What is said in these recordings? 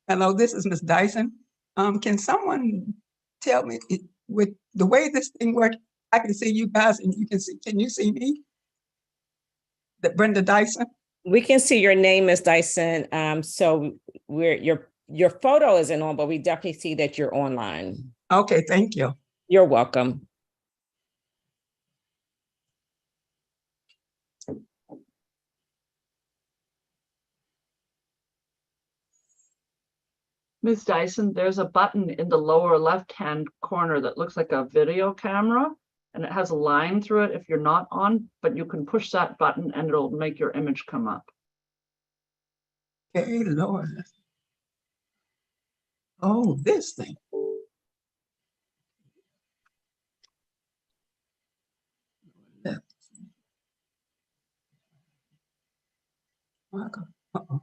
Hello, this is Miss Dyson. Can someone tell me with the way this thing works, I can see you guys and can you see me? That Brenda Dyson? We can see your name, Ms. Dyson. So your photo isn't on, but we definitely see that you're online. Okay, thank you. You're welcome. Ms. Dyson, there's a button in the lower left-hand corner that looks like a video camera, and it has a line through it if you're not on, but you can push that button and it'll make your image come up. Okay, Lord. Oh, this thing. Uh-oh.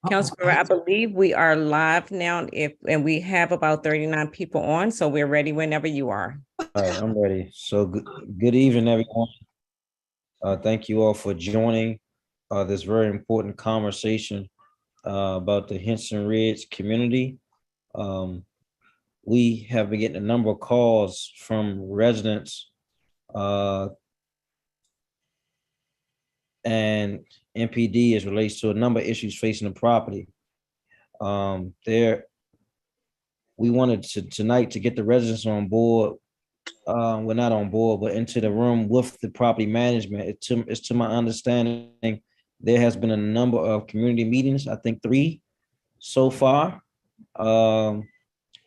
Councilmember, I believe we are live now, and we have about 39 people on, so we're ready whenever you are. All right, I'm ready. So good evening, everyone. Thank you all for joining this very important conversation about the Henson Ridge community. We have been getting a number of calls from residents and MPD as relates to a number of issues facing the property. We wanted tonight to get the residents on board. We're not on board, but into the room with the property management. It's to my understanding, there has been a number of community meetings, I think 3 so far, and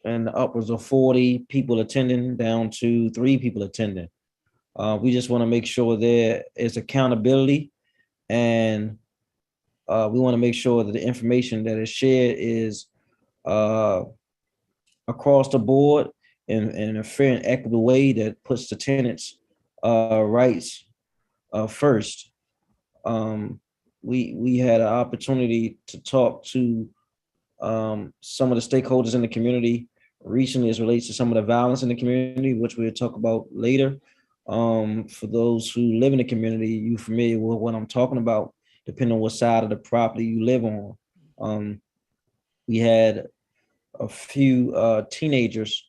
upwards of 40 people attending down to 3 people attending. We just want to make sure there is accountability, and we want to make sure that the information that is shared is across the board in a fair and equitable way that puts the tenants' rights first. We had an opportunity to talk to some of the stakeholders in the community recently as relates to some of the violence in the community, which we'll talk about later. For those who live in the community, you're familiar with what I'm talking about, depending on what side of the property you live on. We had a few teenagers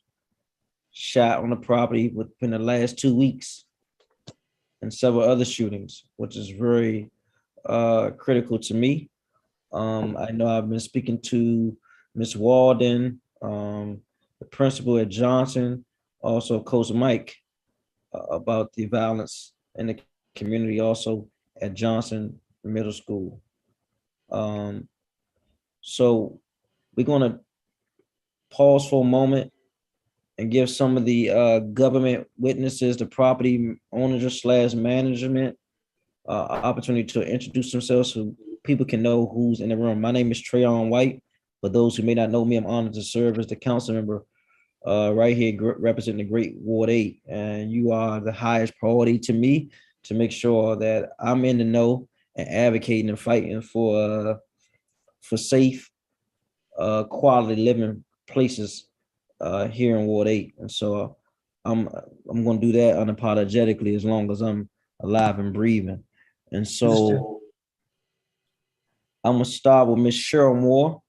shot on the property within the last 2 weeks, and several other shootings, which is very critical to me. I know I've been speaking to Ms. Walden, the principal at Johnson, also Coach Mike, about the violence in the community, also at Johnson Middle School. So we're gonna pause for a moment and give some of the government witnesses, the property owners / management, opportunity to introduce themselves so people can know who's in the room. My name is Trayon White. For those who may not know me, I'm honored to serve as the council member right here representing the Great Ward 8. And you are the highest priority to me to make sure that I'm in the know and advocating and fighting for safe, quality living places here in Ward 8. And so I'm going to do that unapologetically as long as I'm alive and breathing. And so I'm going to start with Ms. Cheryl Moore,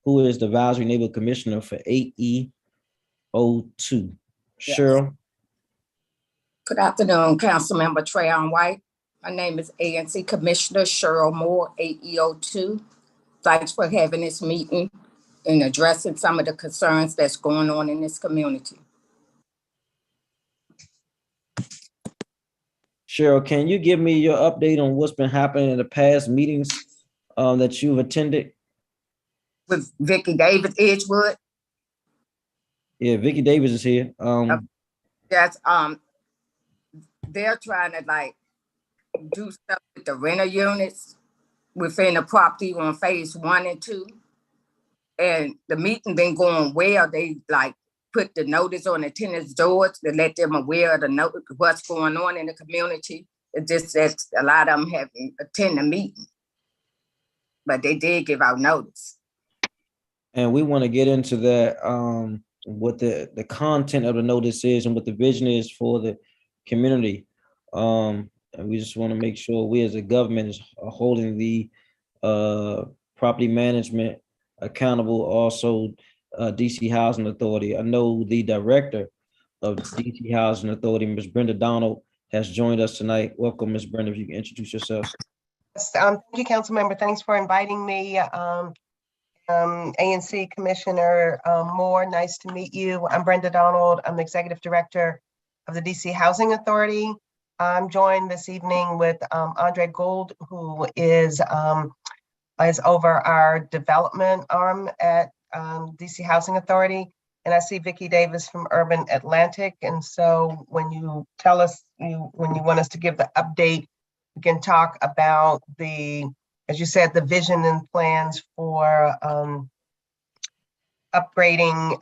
who is the Advisory Neighborhood Commissioner for 8E02. Yes. Cheryl. Good afternoon, Councilmember Trayon White. My name is ANC Commissioner Cheryl Moore, 8E02. Thanks for having this meeting and addressing some of the concerns that's going on in this community. Cheryl, can you give me your update on what's been happening in the past meetings that you've attended? With Vicki Davis Edgewood? Yeah, Vicki Davis is here. That's they're trying to like do stuff with the renter units within the property on phase 1 and 2. And the meeting been going well. They like put the notice on the tenants' doors to let them aware of the what's going on in the community. It's just that a lot of them haven't attended the meeting, but they did give out notice. And we want to get into that, what the content of the notice is and what the vision is for the community. And we just want to make sure we as a government is holding the property management accountable. Also, DC Housing Authority. I know the director of DC Housing Authority, Ms. Brenda Donald, has joined us tonight. Welcome, Ms. Brenda. If you can introduce yourself. Thank you, council member. Thanks for inviting me. ANC Commissioner Moore, nice to meet you. I'm Brenda Donald. I'm the Executive Director of the DC Housing Authority. I'm joined this evening with Andre Gould, who is over our development arm at DC Housing Authority. And I see Vicki Davis from Urban Atlantic. And so when you tell us, when you want us to give the update, we can talk about as you said, the vision and plans for updating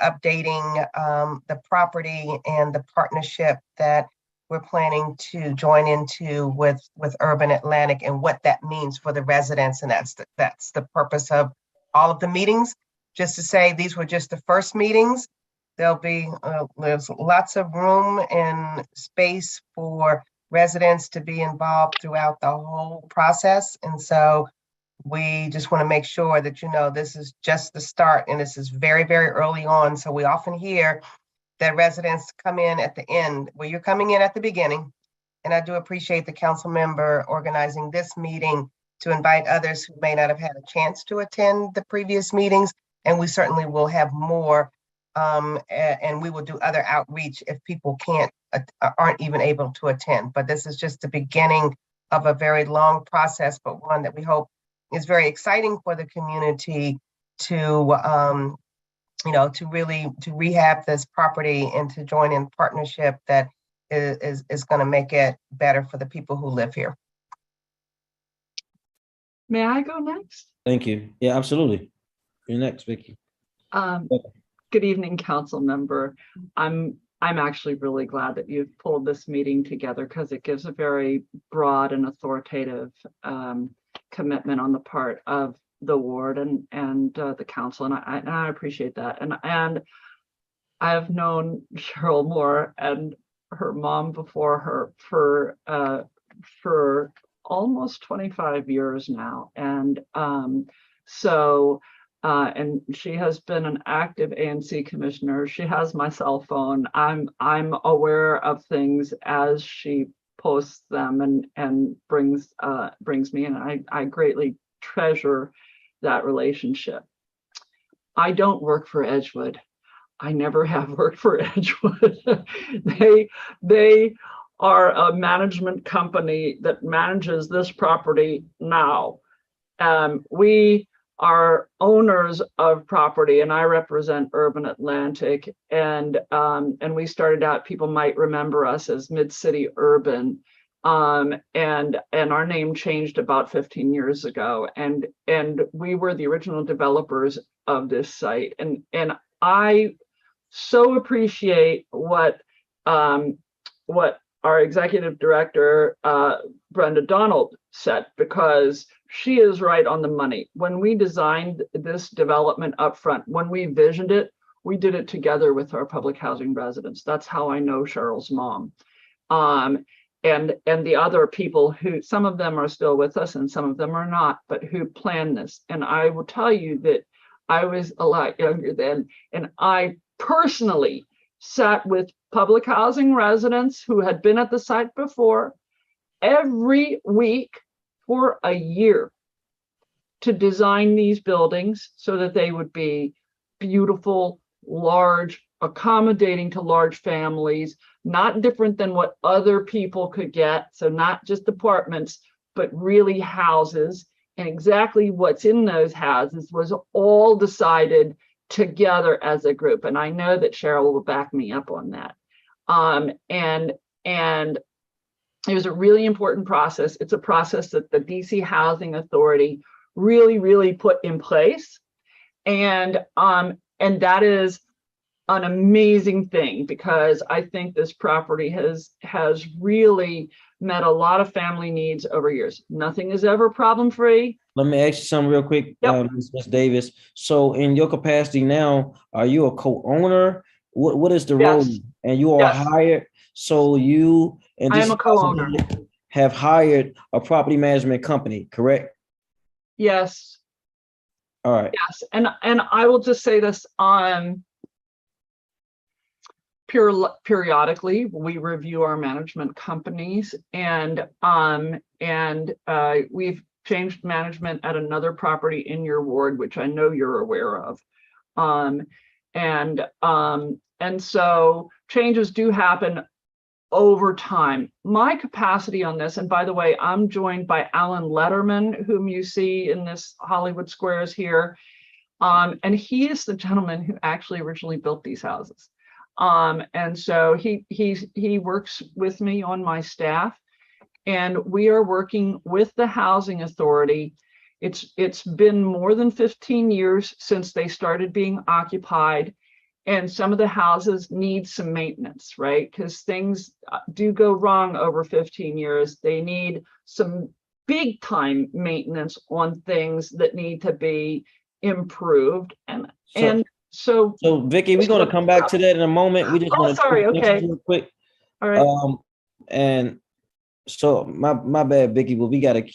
the property and the partnership that we're planning to join into with Urban Atlantic and what that means for the residents. And that's the purpose of all of the meetings. Just to say, these were just the first meetings. There'll be, there's lots of room and space for residents to be involved throughout the whole process. And so we just want to make sure that, this is just the start and this is very, very early on. So we often hear that residents come in at the end. Well, you're coming in at the beginning. And I do appreciate the council member organizing this meeting to invite others who may not have had a chance to attend the previous meetings. And we certainly will have more. And we will do other outreach if people aren't even able to attend. But this is just the beginning of a very long process, but one that we hope is very exciting for the community to rehab this property and to join in partnership that is going to make it better for the people who live here. May I go next? Thank you. Yeah, absolutely. You're next, Vicki. Good evening, council member. I'm actually really glad that you've pulled this meeting together because it gives a very broad and authoritative commitment on the part of the ward and the council, and I appreciate that. And I've known Cheryl Moore and her mom before her for almost 25 years now, and and she has been an active ANC commissioner. She has my cell phone. I'm aware of things as she posts them and brings me in. I greatly treasure that relationship. I don't work for Edgewood. I never have worked for Edgewood. They are a management company that manages this property now. We are owners of property, and I represent Urban Atlantic. And we started out, people might remember us as Mid-City Urban. And our name changed about 15 years ago. And we were the original developers of this site. And I so appreciate what our executive director, Brenda Donald, said, because she is right on the money. When we designed this development up front, when we visioned it, we did it together with our public housing residents. That's how I know Cheryl's mom. And the other people who, some of them are still with us and some of them are not, but who planned this. And I will tell you that I was a lot younger then, and I personally sat with public housing residents who had been at the site before every week for a year to design these buildings so that they would be beautiful, large, accommodating to large families, not different than what other people could get. So not just apartments, but really houses. And exactly what's in those houses was all decided together as a group. And I know that Cheryl will back me up on that. And it was a really important process. It's a process that the DC Housing Authority really put in place. And that is an amazing thing, because I think this property has really met a lot of family needs over years. Nothing is ever problem free. Let me ask you something real quick, Yep. Ms. Davis. So in your capacity now, are you a co-owner? What is the role? Yes. And you are Yes. hired. So you and I am DC a co-owner. have hired a property management company, correct? Yes. All right. Yes, and I will just say this, periodically we review our management companies, and we've changed management at another property in your ward, which I know you're aware of. And so changes do happen over time. My capacity on this, and by the way, I'm joined by Alan Letterman, whom you see in this Hollywood Squares here. And he is the gentleman who actually originally built these houses. And so he works with me on my staff, and we are working with the housing authority. It's been more than 15 years since they started being occupied, and some of the houses need some maintenance, right? Because things do go wrong over 15 years. They need some big time maintenance on things that need to be improved. So Vicky, we're gonna come back to that in a moment. We just want to sorry, okay. real quick. All right. And so my bad, Vicky, but we gotta.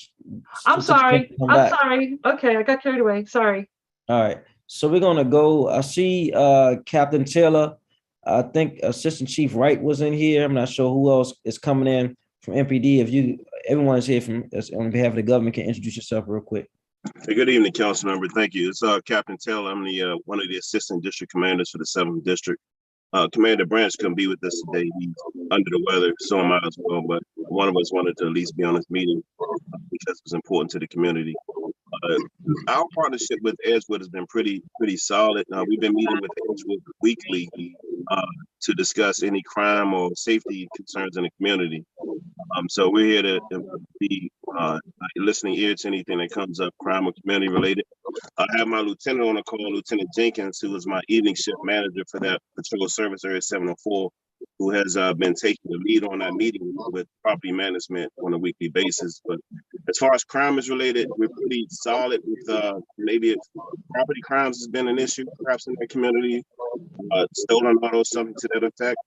I'm sorry. Okay, I got carried away. Sorry. All right. So we're gonna go. I see Captain Taylor. I think Assistant Chief Wright was in here. I'm not sure who else is coming in from MPD. If everyone is here from on behalf of the government, can introduce yourself real quick. Hey, good evening, council member. Thank you. It's Captain Taylor. I'm the one of the assistant district commanders for the 7th district. Commander Branch couldn't be with us today. He's under the weather, so am I as well. But one of us wanted to at least be on this meeting because it's important to the community. Our partnership with Edgewood has been pretty solid. We've been meeting with Edgewood weekly to discuss any crime or safety concerns in the community. So we're here to be a listening ear to anything that comes up, crime or community related. I have my lieutenant on the call, Lieutenant Jenkins, who is my evening shift manager for that patrol service area 704, who has been taking the lead on that meeting with property management on a weekly basis. But as far as crime is related, we're pretty solid with maybe if property crimes has been an issue, perhaps in the community, stolen autos, something to that effect.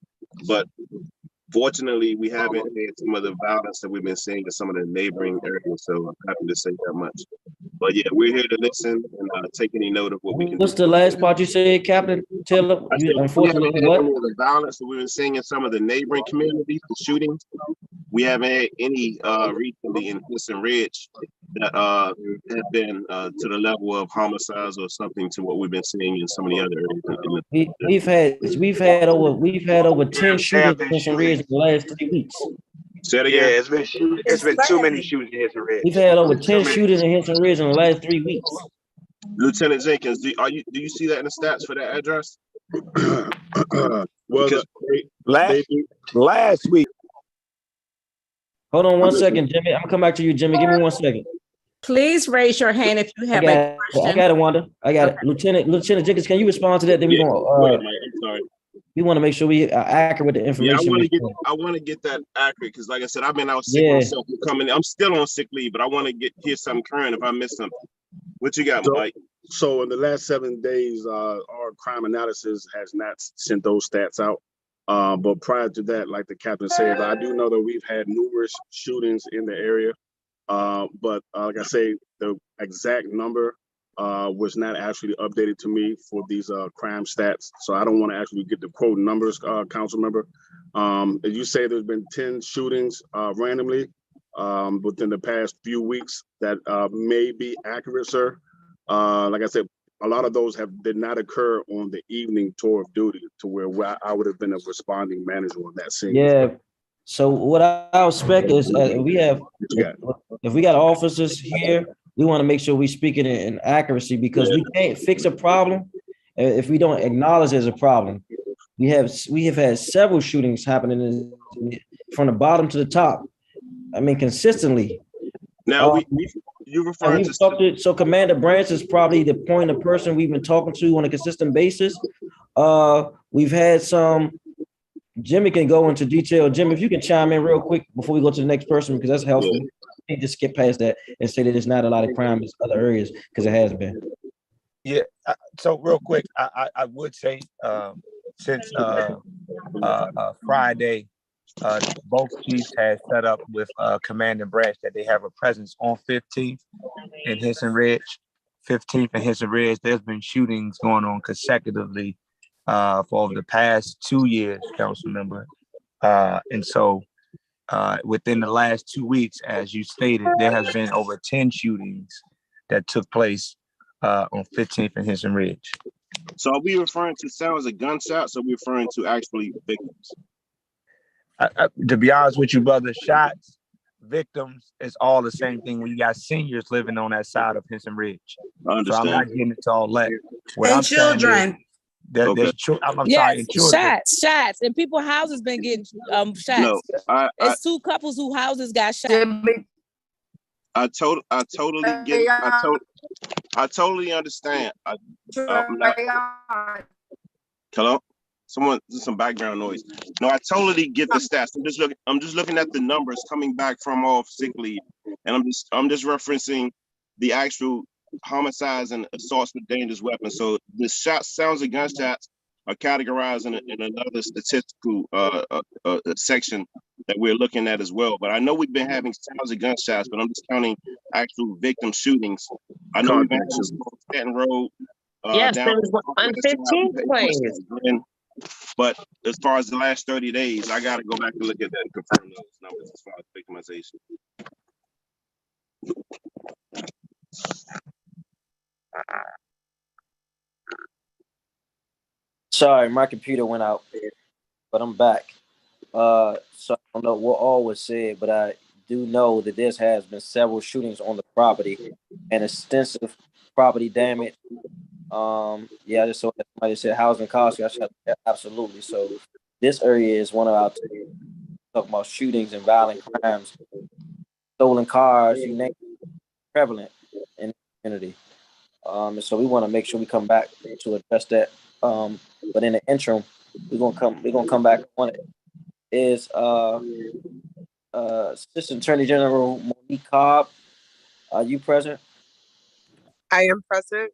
But fortunately, we haven't had some of the violence that we've been seeing in some of the neighboring areas. So I'm happy to say that much. But yeah, we're here to listen and take any note of what we can do. What's the last part you said, Captain Taylor? Unfortunately, what? The violence that we've been seeing in some of the neighboring communities, the shootings. We haven't had any recently in Henson Ridge that have been to the level of homicides or something to what we've been seeing in some of the other areas. We've had over 10 shootings in Henson Ridge in the last 3 weeks. Say it again. Yeah, it's been too many shootings in Henson Ridge. We've had over 10 shootings in Henson Ridge in the last 3 weeks. Lieutenant Jenkins, do you see that in the stats for that address? Well, last week. Hold on 1 second, Jimmy. I'm gonna come back to you, Jimmy. Give me 1 second. Please raise your hand if you have a question. I got it, Wanda. I got it. Lieutenant Jenkins, can you respond to that? Then I'm sorry. We want to make sure we are accurate with the information. Yeah, I want to get that accurate because, like I said, I've been out sick myself. I'm still on sick leave, but I want to hear something current if I missed something. What you got, Mike? So in the last 7 days, our crime analysis has not sent those stats out. But prior to that, like the captain said, I do know that we've had numerous shootings in the area. But like I say, the exact number was not actually updated to me for these crime stats. So I don't want to actually get the quote numbers, council member. As you say, there's been 10 shootings randomly within the past few weeks. That may be accurate, sir. Like I said, a lot of those did not occur on the evening tour of duty to where I would have been a responding manager on that scene. Yeah. So what I expect is if we got officers here, we want to make sure we speak it in accuracy because we can't fix a problem if we don't acknowledge there's a problem. We have had several shootings happening from the bottom to the top. I mean, consistently. Now you referring to so Commander Branch is probably the point of person we've been talking to on a consistent basis. We've had some. Jimmy can go into detail. Jimmy, if you can chime in real quick before we go to the next person, because that's helpful. You can't just skip past that and say that there's not a lot of crime in other areas, because it has been. Yeah. So real quick, I would say since Friday, both chiefs had set up with Command and Branch that they have a presence on 15th in Henson Ridge. 15th and Henson Ridge, there's been shootings going on consecutively for over the past 2 years, council member. And so within the last 2 weeks, as you stated, there has been over 10 shootings that took place on 15th and Henson Ridge. So are we referring to sounds of gunshots, or are we referring to actually victims? To be honest with you, brother, shots, victims, it's all the same thing when you got seniors living on that side of Henson Ridge. I understand. So I'm not getting into all that. What And I'm saying is children. that Okay. I'm Yes, sorry, and children. shots, and people houses been getting shots. No, It's two couples whose houses got shot. Jimmy, I totally get it. I totally understand. I'm not, hello? Someone, there's some background noise. No, I totally get the stats. I'm just looking at the numbers coming back from off sick leave. And I'm just referencing the actual homicides and assaults with dangerous weapons. So the sounds of gunshots are categorized in another statistical section that we're looking at as well. But I know we've been having sounds of gunshots, but I'm just counting actual victim shootings. I know we've been having Stanton Road. Yes, down there was on 15th place. But as far as the last 30 days, I got to go back and look at that and confirm those numbers as far as victimization. Sorry, my computer went out, but I'm back. So I don't know what all was said, but I do know that there has been several shootings on the property and extensive property damage. Yeah, I just saw that somebody said housing costs. I said absolutely. So this area is one of our talk about shootings and violent crimes, stolen cars, you name it, prevalent in the community. And so we want to make sure we come back to address that. But in the interim, we're gonna come back on it. Is Assistant Attorney General Monique Cobb, are you present? I am present.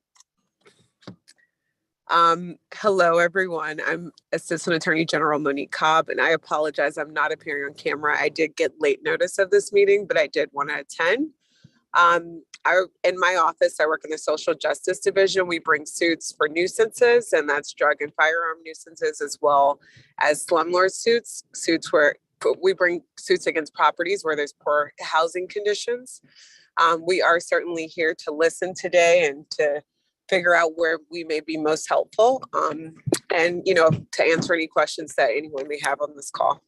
Hello, everyone. I'm Assistant Attorney General Monique Cobb, and I apologize. I'm not appearing on camera. I did get late notice of this meeting, but I did want to attend. In my office, I work in the Social Justice Division. We bring suits for nuisances, and that's drug and firearm nuisances, as well as slumlord suits where we bring suits against properties where there's poor housing conditions. We are certainly here to listen today and to figure out where we may be most helpful, and to answer any questions that anyone may have on this call.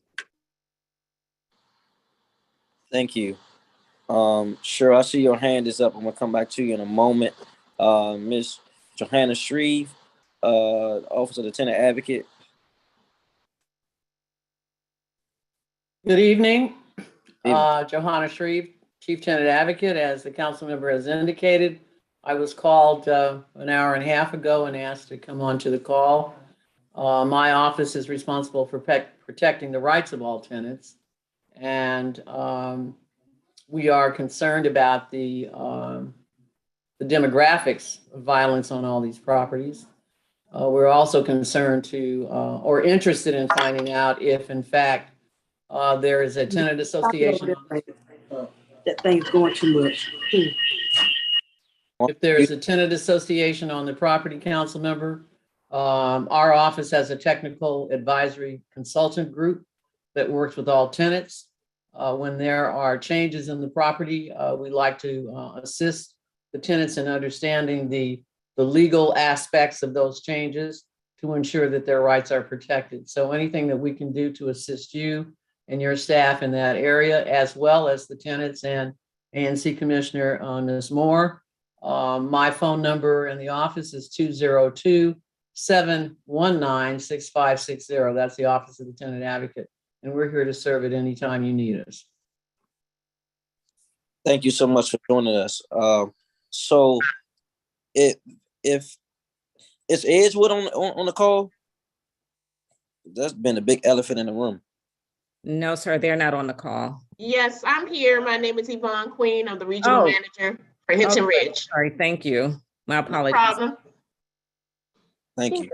Thank you. Sure, I see your hand is up. I'm gonna come back to you in a moment. Miss Johanna Shreve, Office of the Tenant Advocate. Good evening. Johanna Shreve, Chief Tenant Advocate. As the council member has indicated, I was called an hour and a half ago and asked to come on to the call. My office is responsible for protecting the rights of all tenants. And we are concerned about the demographics of violence on all these properties. We're also concerned or interested in finding out if, in fact, there is a tenant association. That thing's going too much. If there is a tenant association on the property, council member, our office has a technical advisory consultant group that works with all tenants. When there are changes in the property, we like to assist the tenants in understanding the legal aspects of those changes to ensure that their rights are protected. So anything that we can do to assist you and your staff in that area, as well as the tenants and ANC Commissioner Ms. Moore. My phone number in the office is 202-719-6560. That's the Office of the Tenant Advocate. And we're here to serve at any time you need us. Thank you so much for joining us. So if it's Edgewood on the call, that's been a big elephant in the room. No, sir, they're not on the call. Yes, I'm here. My name is Yvonne Queen. I'm the regional manager for Henson Ridge. Sorry, thank you. My apologies. No problem. Thank you.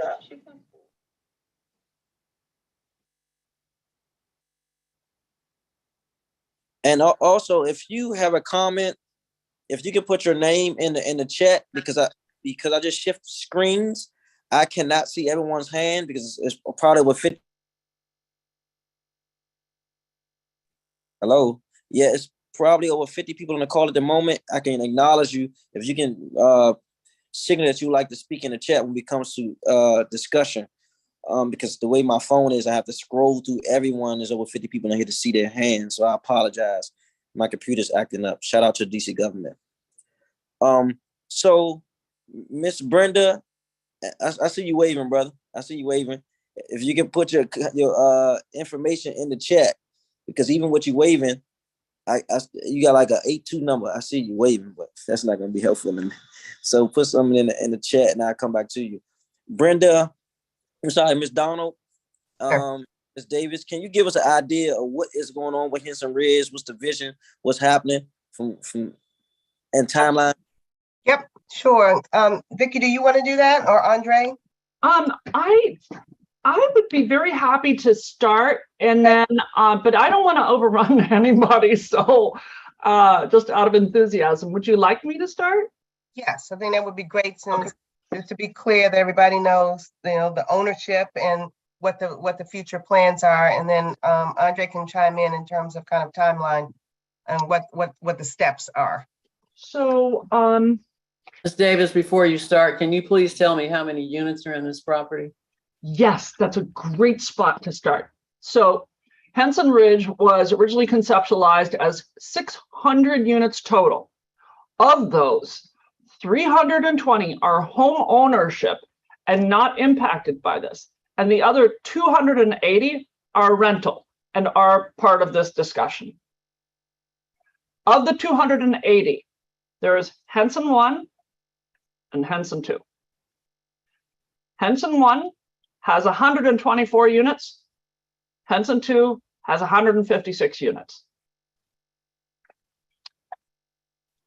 And also, if you have a comment if you can put your name in the chat, because I just shift screens, I cannot see everyone's hand because it's probably with 50. Hello. Yeah, it's probably over 50 people on the call at the moment. I can acknowledge you. If you can signal that you like to speak in the chat when it comes to discussion. Because the way my phone is, I have to scroll through everyone. There's over 50 people in here to see their hands. So I apologize. My computer's acting up. Shout out to the DC government. So Miss Brenda, I see you waving, brother. I see you waving. If you can put your information in the chat, because even with you waving, you got like an 82 number. I see you waving, but that's not going to be helpful to me. So put something in the chat, and I'll come back to you. Brenda, I'm sorry, Miss Donald, Miss Davis, can you give us an idea of what is going on with Henson Ridge? What's the vision? What's happening from and timeline? Yep, sure. Vicky, do you want to do that, or Andre? I would be very happy to start, and then, but I don't want to overrun anybody. So, just out of enthusiasm, would you like me to start? Yes, I think that would be great, since just to be clear that everybody knows, the ownership and what the future plans are, and then Andre can chime in terms of kind of timeline and what the steps are. So, Ms. Davis, before you start, can you please tell me how many units are in this property? yes, that's a great spot to start. So Henson Ridge was originally conceptualized as 600 units total. Of those, 320 are home ownership and not impacted by this. And the other 280 are rental and are part of this discussion. Of the 280, there is Henson 1 and Henson 2. Henson 1 has 124 units. Henson 2 has 156 units.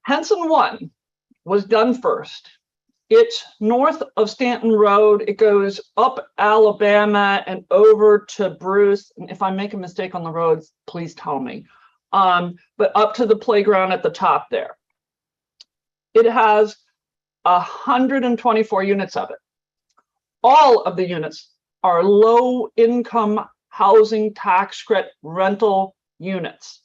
Henson 1 was done first. It's north of Stanton Road. It goes up Alabama and over to Bruce. And if I make a mistake on the roads, please tell me. But up to the playground at the top there. It has 124 units of it. All of the units are low-income housing tax credit rental units.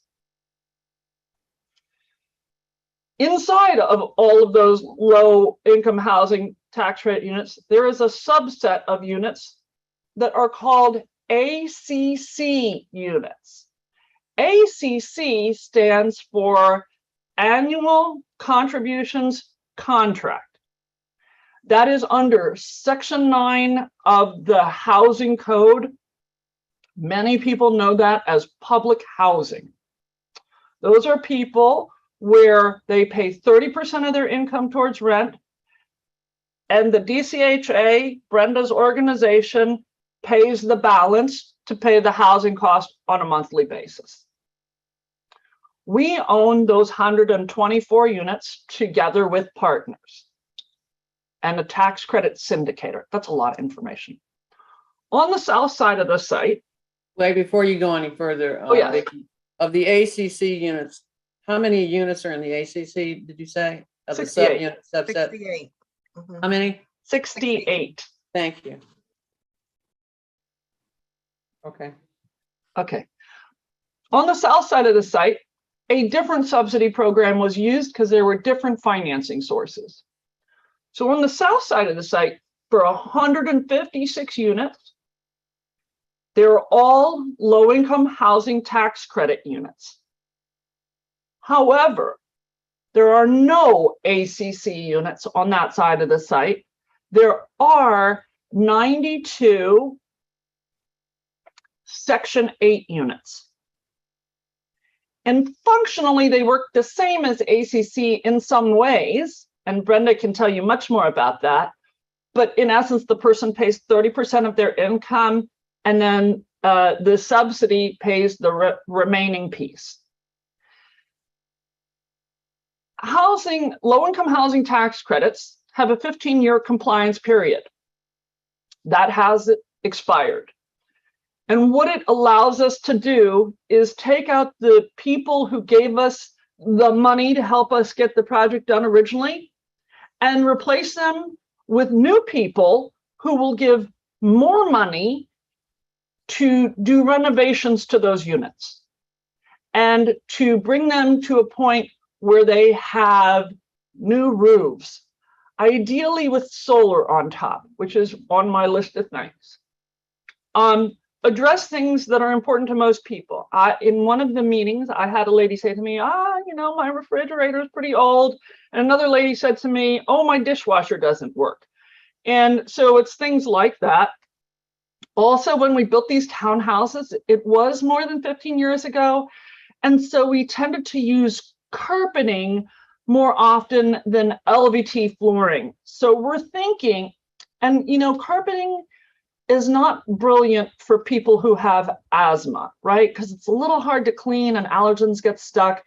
Inside of all of those low-income housing tax credit units, there is a subset of units that are called ACC units. ACC stands for Annual Contributions Contract. That is under Section 9 of the Housing Code. Many people know that as public housing. Those are people where they pay 30% of their income towards rent, and the DCHA, Brenda's organization, pays the balance to pay the housing cost on a monthly basis. We own those 124 units together with partners and a tax credit syndicator. That's a lot of information. On the south side of the site. Wait, before you go any further, Vicky, of the ACC units, how many units are in the ACC, did you say? Of the sub-unit subset? 68. How many? 68. Thank you. Okay. Okay. On the south side of the site, a different subsidy program was used because there were different financing sources. So on the south side of the site, for 156 units, they're all low-income housing tax credit units. However, there are no ACC units on that side of the site. There are 92 Section 8 units. And functionally, they work the same as ACC in some ways, and Brenda can tell you much more about that. But in essence, the person pays 30% of their income, and then the subsidy pays the remaining piece. Low-income housing tax credits have a 15-year compliance period. That has expired. And what it allows us to do is take out the people who gave us the money to help us get the project done originally and replace them with new people who will give more money to do renovations to those units and to bring them to a point where they have new roofs, ideally with solar on top, which is on my list of things. Address things that are important to most people. In one of the meetings, I had a lady say to me, my refrigerator is pretty old. And another lady said to me, oh, my dishwasher doesn't work. And so it's things like that. Also, when we built these townhouses, it was more than 15 years ago. And so we tended to use carpeting more often than LVT flooring. So we're thinking, and carpeting is not brilliant for people who have asthma, right? Because it's a little hard to clean and allergens get stuck.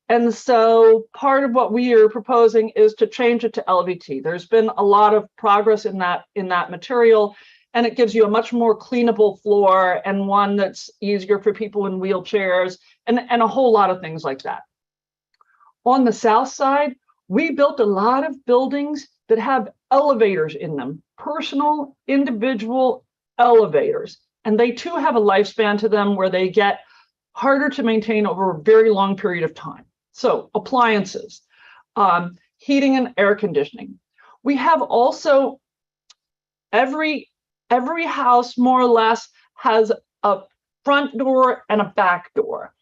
And so part of what we are proposing is to change it to LVT. There's been a lot of progress in that material, and it gives you a much more cleanable floor and one that's easier for people in wheelchairs and a whole lot of things like that. On the south side, we built a lot of buildings that have elevators in them, personal, individual elevators. And they too have a lifespan to them where they get harder to maintain over a very long period of time. So appliances, heating and air conditioning. We have also every house more or less has a front door and a back door.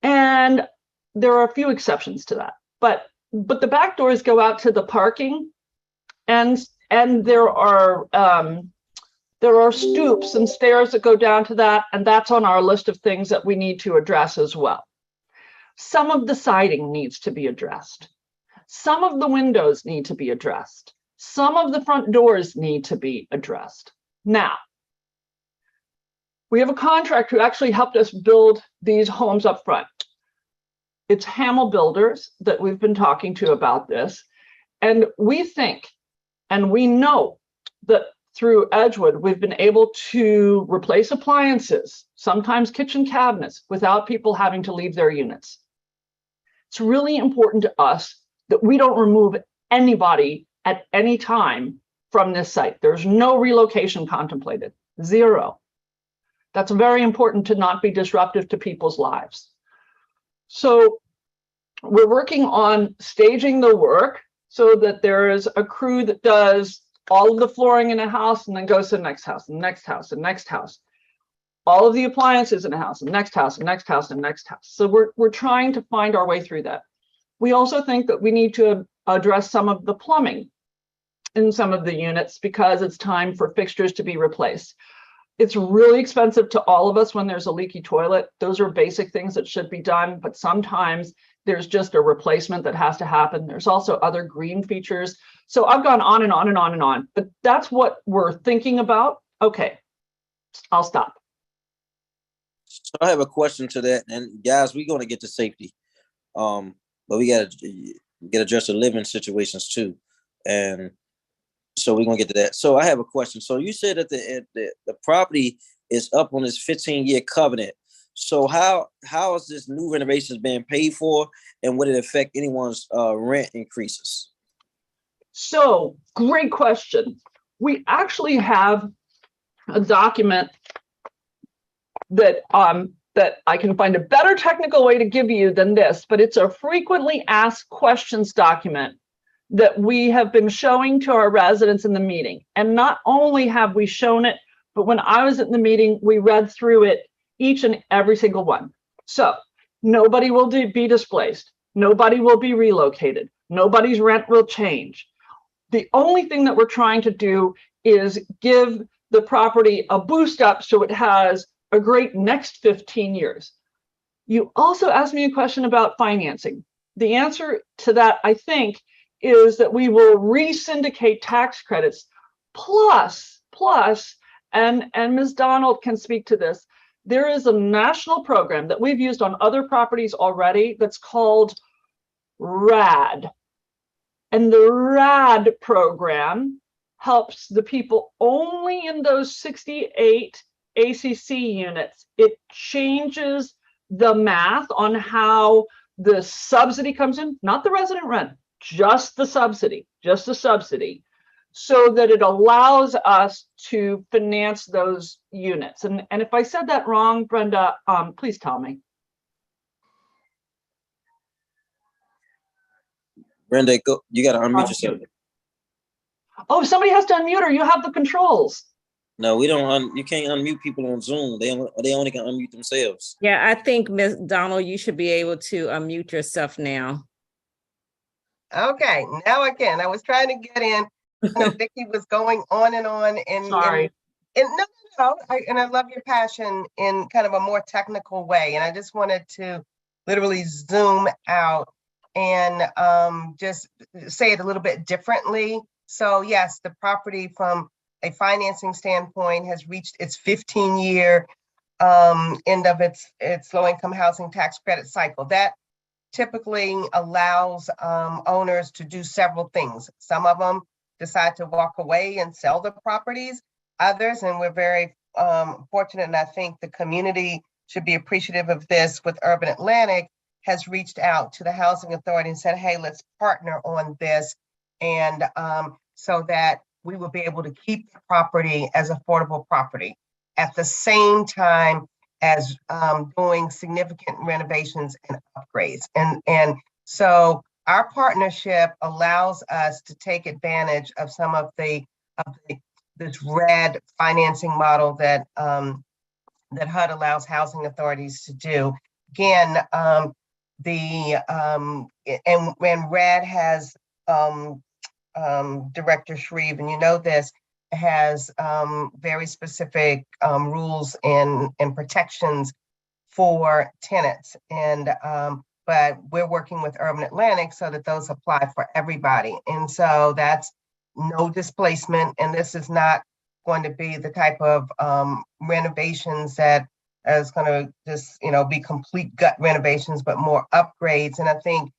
And there are a few exceptions to that, but the back doors go out to the parking, and there are stoops and stairs that go down to that, and that's on our list of things that we need to address as well. Some of the siding needs to be addressed. Some of the windows need to be addressed. Some of the front doors need to be addressed. Now, we have a contractor who actually helped us build these homes up front. It's Hamel Builders that we've been talking to about this. And we think, and we know that through Edgewood, we've been able to replace appliances, sometimes kitchen cabinets, without people having to leave their units. It's really important to us that we don't remove anybody at any time from this site. There's no relocation contemplated, zero. That's very important to not be disruptive to people's lives. So we're working on staging the work so that there is a crew that does all of the flooring in a house and then goes to the next house, and next house, and next house. All of the appliances in a house, and next house, and next house, and next house. So we're trying to find our way through that. We also think that we need to address some of the plumbing in some of the units because it's time for fixtures to be replaced. It's really expensive to all of us when there's a leaky toilet. Those are basic things that should be done, but sometimes there's just a replacement that has to happen. There's also other green features. So I've gone on and on and on and on, but that's what we're thinking about. Okay, I'll stop. So I have a question to that, and guys, we're going to get to safety, but we got to address the living situations too, and so we're going to get to that. So I have a question. So you said that the property is up on this 15-year covenant. So how is this new renovations being paid for, and would it affect anyone's rent increases? So great question. We actually have a document that I can find a better technical way to give you than this, but it's a frequently asked questions document that we have been showing to our residents in the meeting. And not only have we shown it, but when I was at the meeting, we read through it, each and every single one. So nobody will be displaced. Nobody will be relocated. Nobody's rent will change. The only thing that we're trying to do is give the property a boost up so it has a great next 15 years. You also asked me a question about financing. The answer to that, I think, is that we will re-syndicate tax credits plus, and Ms. Donald can speak to this, there is a national program that we've used on other properties already that's called RAD. And the RAD program helps the people only in those 68 ACC units. It changes the math on how the subsidy comes in, not the resident rent, just the subsidy, so that it allows us to finance those units. And if I said that wrong, Brenda, please tell me. Brenda, go, you gotta unmute yourself. Oh, somebody has to unmute her. You have the controls. No, we don't. You can't unmute people on Zoom. They only can unmute themselves. Yeah, I think Ms. Donald, you should be able to unmute yourself now. Okay, now I can. I was trying to get in. Vicki was going on and on. Sorry. No. I love your passion in kind of a more technical way. And I just wanted to literally zoom out and just say it a little bit differently. So yes, the property from a financing standpoint has reached its 15-year end of its low-income housing tax credit cycle. That typically allows owners to do several things. Some of them decide to walk away and sell the properties. Others, and we're very fortunate, and I think the community should be appreciative of this, with Urban Atlantic, has reached out to the Housing Authority and said, hey, let's partner on this, and so that we will be able to keep the property as affordable property at the same time as doing significant renovations and upgrades. And so our partnership allows us to take advantage of some of this RED financing model that that HUD allows housing authorities to do. Again, when RED has Director Shreve, and you know this, has very specific rules and protections for tenants. And but we're working with Urban Atlantic so that those apply for everybody. And so that's no displacement. And this is not going to be the type of renovations that is going to just, be complete gut renovations, but more upgrades. And I think,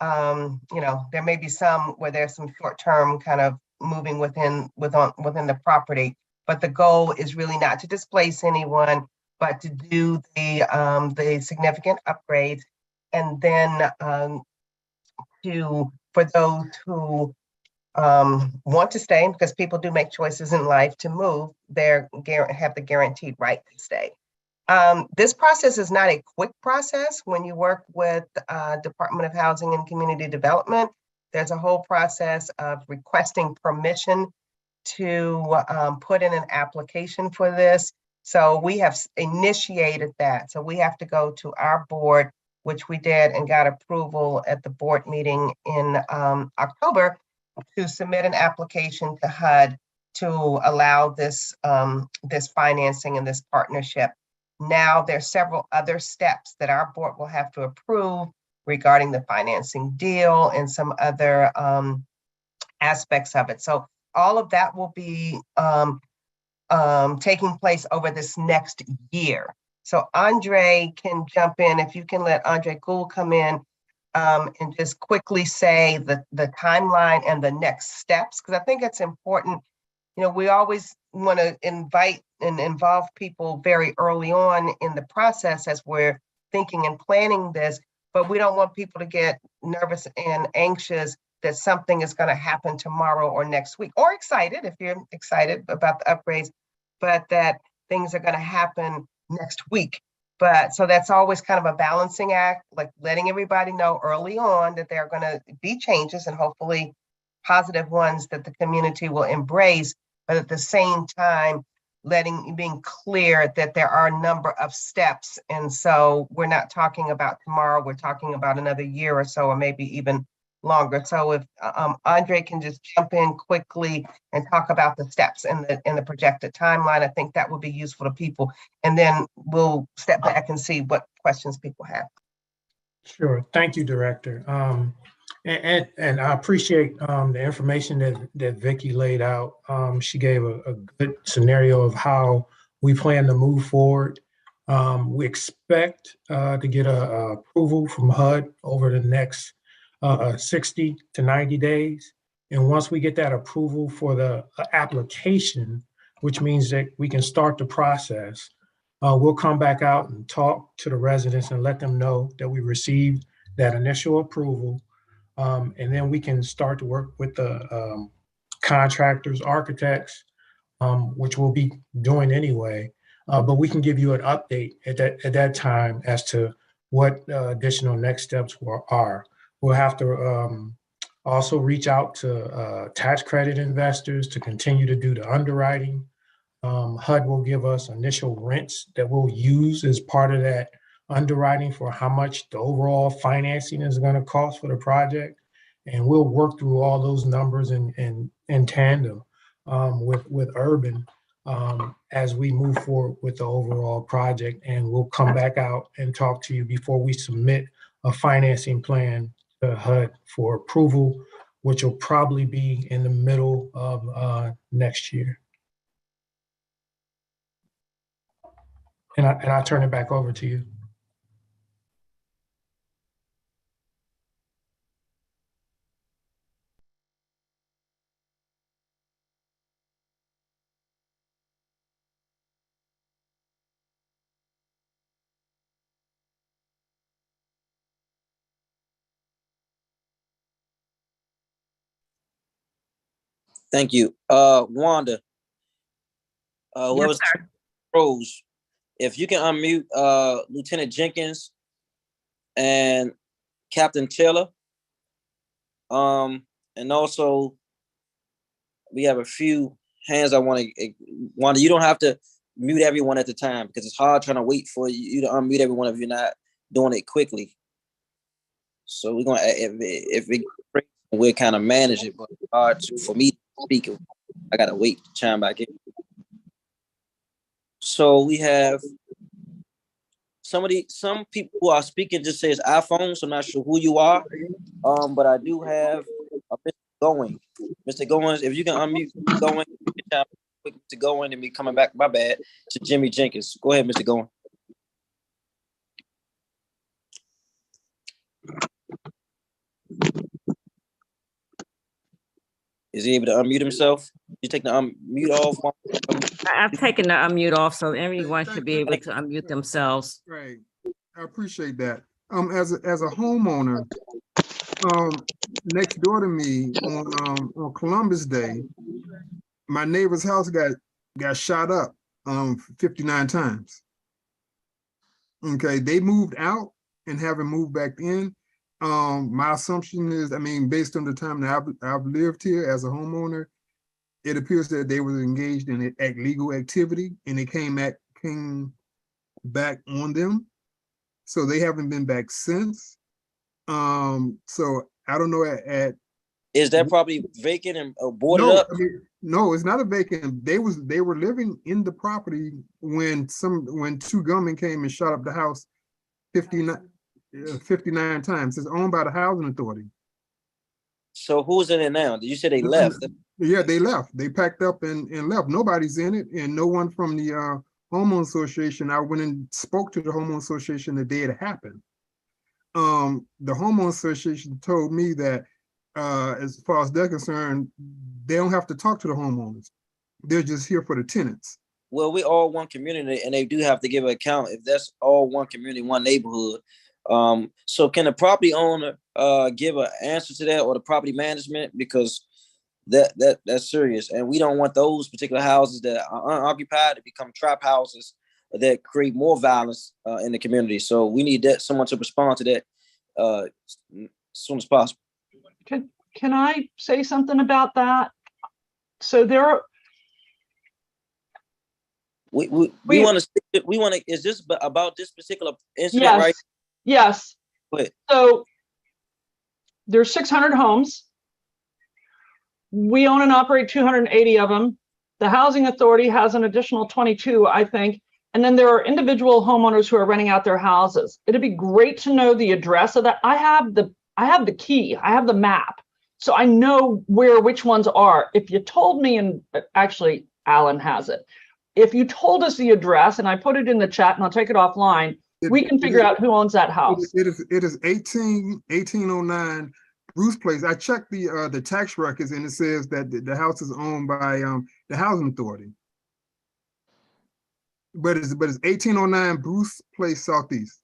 there may be some where there's some short-term kind of moving within the property, but the goal is really not to displace anyone, but to do the significant upgrades, and then for those who want to stay, because people do make choices in life to move, have the guaranteed right to stay. This process is not a quick process. When you work with Department of Housing and Community Development, there's a whole process of requesting permission to put in an application for this. So we have initiated that. So we have to go to our board, which we did and got approval at the board meeting in October, to submit an application to HUD to allow this financing and this partnership. Now there's several other steps that our board will have to approve regarding the financing deal and some other aspects of it. So all of that will be taking place over this next year. So Andre can jump in. If you can let Andre Gould come in and just quickly say the timeline and the next steps, because I think it's important. We always want to invite and involve people very early on in the process as we're thinking and planning this, but we don't want people to get nervous and anxious that something is going to happen tomorrow or next week, or excited if you're excited about the upgrades, but that things are going to happen next week. But so that's always kind of a balancing act, like letting everybody know early on that there are going to be changes, and hopefully positive ones that the community will embrace, but at the same time, being clear that there are a number of steps. And so we're not talking about tomorrow, we're talking about another year or so, or maybe even longer. So if Andre can just jump in quickly and talk about the steps and the projected timeline, I think that would be useful to people. And then we'll step back and see what questions people have. Sure. Thank you, Director. And I appreciate the information that Vicki laid out. She gave a good scenario of how we plan to move forward. We expect to get a approval from HUD over the next 60 to 90 days. And once we get that approval for the application, which means that we can start the process, we'll come back out and talk to the residents and let them know that we received that initial approval. And then we can start to work with the contractors, architects, which we'll be doing anyway. But we can give you an update at that time as to what additional next steps are. We'll have to also reach out to tax credit investors to continue to do the underwriting. HUD will give us initial rents that we'll use as part of that underwriting for how much the overall financing is going to cost for the project. And we'll work through all those numbers in tandem with Urban as we move forward with the overall project. And we'll come back out and talk to you before we submit a financing plan to HUD for approval, which will probably be in the middle of next year. And I turn it back over to you. Thank you. Wanda, whoever's Rose, if you can unmute Lieutenant Jenkins and Captain Taylor. And also we have a few hands I want to, Wanda, you don't have to mute everyone at the time because it's hard trying to wait for you to unmute everyone if you're not doing it quickly. So we're gonna, if we'll kind of manage it, but it's hard for me to speak. I gotta wait to chime back in. So we have some people who are speaking just says iPhone, so I'm not sure who you are. But I do have Mr. Going. Mr. Goins, if you can unmute Going, Mr. Going and me coming back, my bad, to Jimmy Jenkins. Go ahead, Mr. Going. Is he able to unmute himself? You take the unmute off? I've taken the unmute off, so everyone should be able to unmute themselves. Right. I appreciate that. As a homeowner, next door to me on Columbus Day, my neighbor's house got shot up 59 times. Okay, they moved out and haven't moved back in. My assumption is, I mean, based on the time that I've lived here as a homeowner, it appears that they were engaged in illegal activity and it came back on them. So they haven't been back since. So I don't know is that property vacant and boarded up? I mean, no, it's not a vacant. They were living in the property when two gunmen came and shot up the house 59 times. It's owned by the housing authority. So who's in it now? Did you say they left? Yeah, they left. They packed up and left. Nobody's in it, and no one from the homeowner association. I went and spoke to the homeowner association the day it happened. The homeowner association told me that as far as they're concerned, they don't have to talk to the homeowners. They're just here for the tenants. Well, we all one community, and they do have to give an account if that's all one community, one neighborhood. So can the property owner give an answer to that, or the property management, because that's serious, and we don't want those particular houses that are unoccupied to become trap houses that create more violence in the community. So we need someone to respond to that as soon as possible. Can I say something about that? So there are. We want to. Is this about this particular incident? Yes. Right? Yes. So there's 600 homes. We own and operate 280 of them. The housing authority has an additional 22, I think. And then there are individual homeowners who are renting out their houses. It'd be great to know the address of that. I have the key. I have the map. So I know which ones are. If you told me, and actually Alan has it. If you told us the address and I put it in the chat and I'll take it offline, we can figure out who owns that house. It is 1809 Bruce Place. I checked the tax records and it says that the house is owned by the housing authority. But it's 1809 Bruce Place Southeast.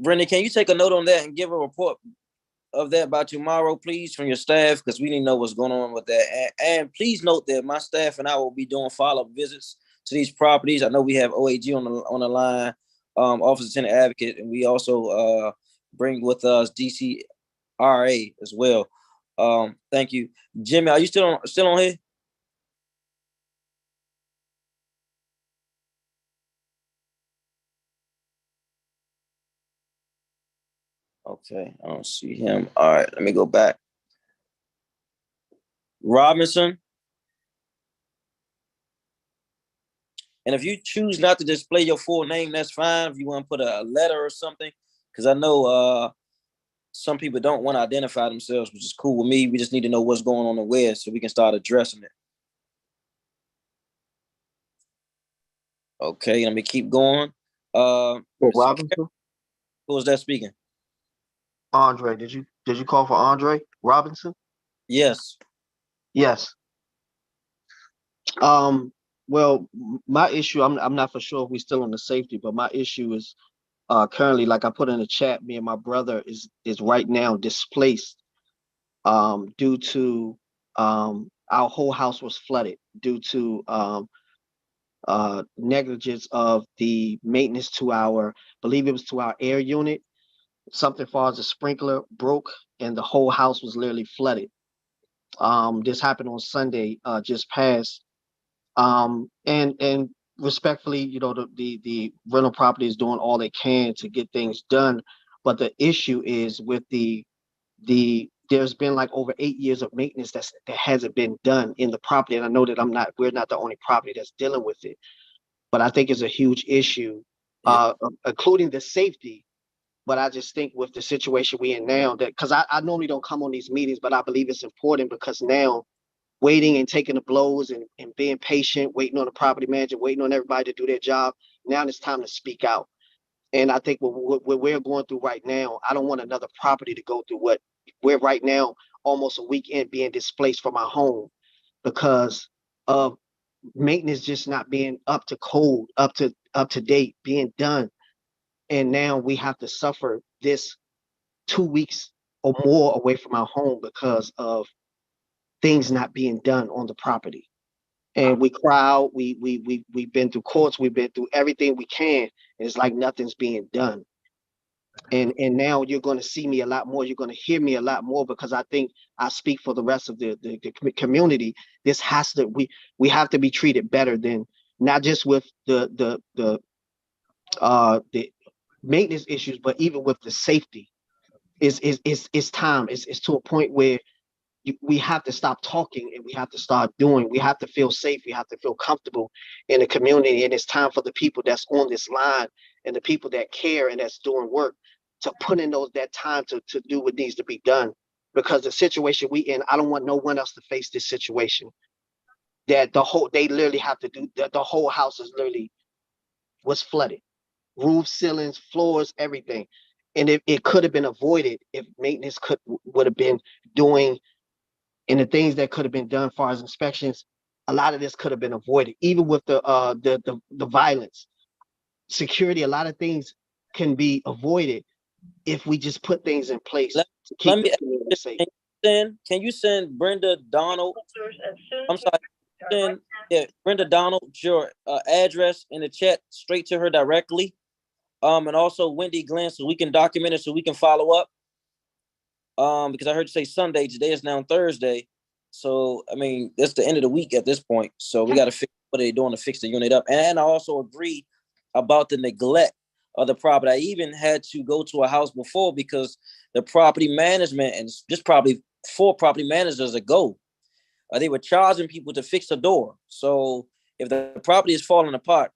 Brenda, can you take a note on that and give a report of that by tomorrow, please, from your staff, because we need to know what's going on with that. And please note that my staff and I will be doing follow-up visits to these properties. I know we have OAG on the line, Office of Tenant Advocate, and we also bring with us DCRA as well. Thank you, Jimmy. Are you still on here? Okay, I don't see him. All right, let me go back. Robinson. And if you choose not to display your full name, that's fine. If you want to put a letter or something, because I know some people don't want to identify themselves, which is cool with me. We just need to know what's going on and where so we can start addressing it. Okay, let me keep going. Robinson? Who was that speaking? Andre, did you call for Andre Robinson? Yes. Yes. Well, my issue, I'm not for sure if we're still on the safety, but my issue is currently, like I put in the chat, me and my brother is right now displaced due to our whole house was flooded due to negligence of the maintenance to I believe it was to our air unit. Something far as a sprinkler broke and the whole house was literally flooded. This happened on Sunday, just past. And respectfully, you know, the rental property is doing all they can to get things done. But the issue is with there's been like over 8 years of maintenance that hasn't been done in the property. And I know that we're not the only property that's dealing with it, but I think it's a huge issue, including the safety. But I just think with the situation we're in now, that because I normally don't come on these meetings, but I believe it's important because now waiting and taking the blows and being patient, waiting on the property manager, waiting on everybody to do their job. Now it's time to speak out. And I think what we're going through right now, I don't want another property to go through what we're right now, almost a weekend being displaced from our home because of maintenance just not being up to code, up to date, being done. And now we have to suffer this 2 weeks or more away from our home because of things not being done on the property. And we cry out, we've been through courts, we've been through everything we can, and it's like nothing's being done. And now you're going to see me a lot more, you're going to hear me a lot more, because I think I speak for the rest of the community. This has to, we have to be treated better than not just with the maintenance issues, but even with the safety. It's time. It's to a point where we have to stop talking and we have to start doing. We have to feel safe. We have to feel comfortable in the community. And it's time for the people that's on this line and the people that care and that's doing work to put in that time to do what needs to be done. Because the situation we in, I don't want no one else to face this situation. That they literally have to do that. The whole house is literally was flooded. Roof, ceilings, floors, everything. And it could have been avoided if maintenance would have been doing, and the things that could have been done as far as inspections, a lot of this could have been avoided. Even with the violence, security, a lot of things can be avoided if we just put things in place to keep the community safe. Can you send Brenda Donald? I'm sorry. Brenda Donald your address in the chat straight to her directly. And also Wendy Glenn, so we can document it, so we can follow up. Because I heard you say Sunday, today is now Thursday. So, I mean, that's the end of the week at this point. So we got to figure what they're doing to fix the unit up. And I also agree about the neglect of the property. I even had to go to a house before because the property management, and just probably 4 property managers ago, they were charging people to fix the door. So if the property is falling apart,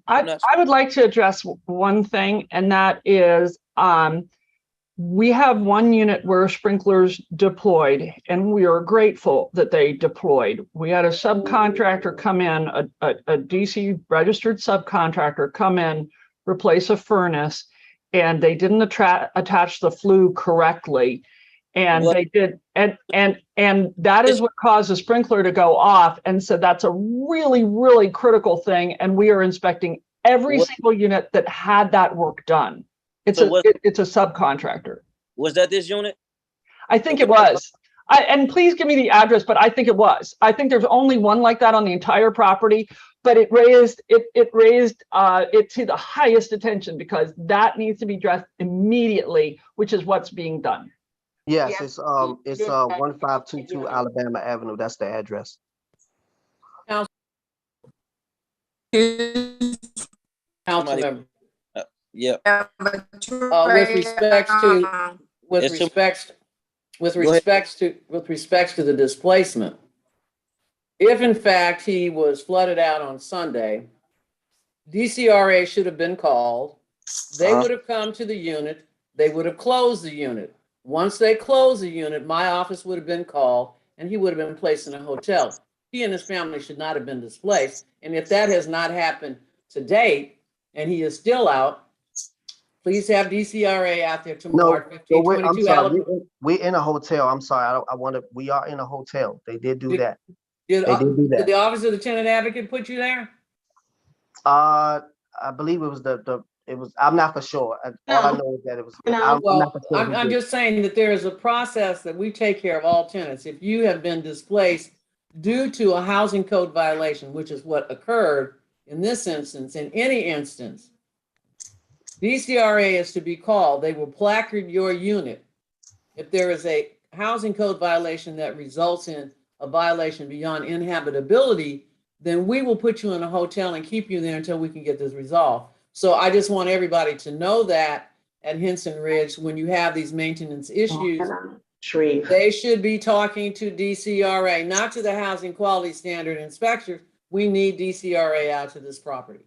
I would like to address one thing, and that is we have one unit where sprinklers deployed, and we are grateful that they deployed. We had a subcontractor come in, a DC registered subcontractor come in, replace a furnace, and they didn't attach the flue correctly. And they did, and that is what caused the sprinkler to go off. And so that's a really, really critical thing. And we are inspecting every single unit that had that work done. It's it's a subcontractor. Was that this unit? I think it was. And please give me the address, but I think it was. I think there's only one like that on the entire property, but it raised it to the highest attention because that needs to be addressed immediately, which is what's being done. Yes, it's 1522 Alabama Avenue. That's the address. Councilmember. Yeah. With respects to the displacement, if in fact he was flooded out on Sunday, DCRA should have been called. They would have come to the unit. They would have closed the unit. Once they closed the unit, my office would have been called and he would have been placed in a hotel. He and his family should not have been displaced. And if that has not happened to date and he is still out, please have DCRA out there tomorrow. No, I'm sorry. We're in a hotel. I'm sorry. We are in a hotel. They did do that. Did the Office of the Tenant Advocate put you there? I believe it was I'm not for sure. All I know is that it was. I'm just saying that there is a process that we take care of all tenants. If you have been displaced due to a housing code violation, which is what occurred in this instance, in any instance, DCRA is to be called. They will placard your unit. If there is a housing code violation that results in a violation beyond inhabitability, then we will put you in a hotel and keep you there until we can get this resolved. So I just want everybody to know that at Henson Ridge, when you have these maintenance issues, they should be talking to DCRA, not to the Housing Quality Standard inspectors. We need DCRA out to this property.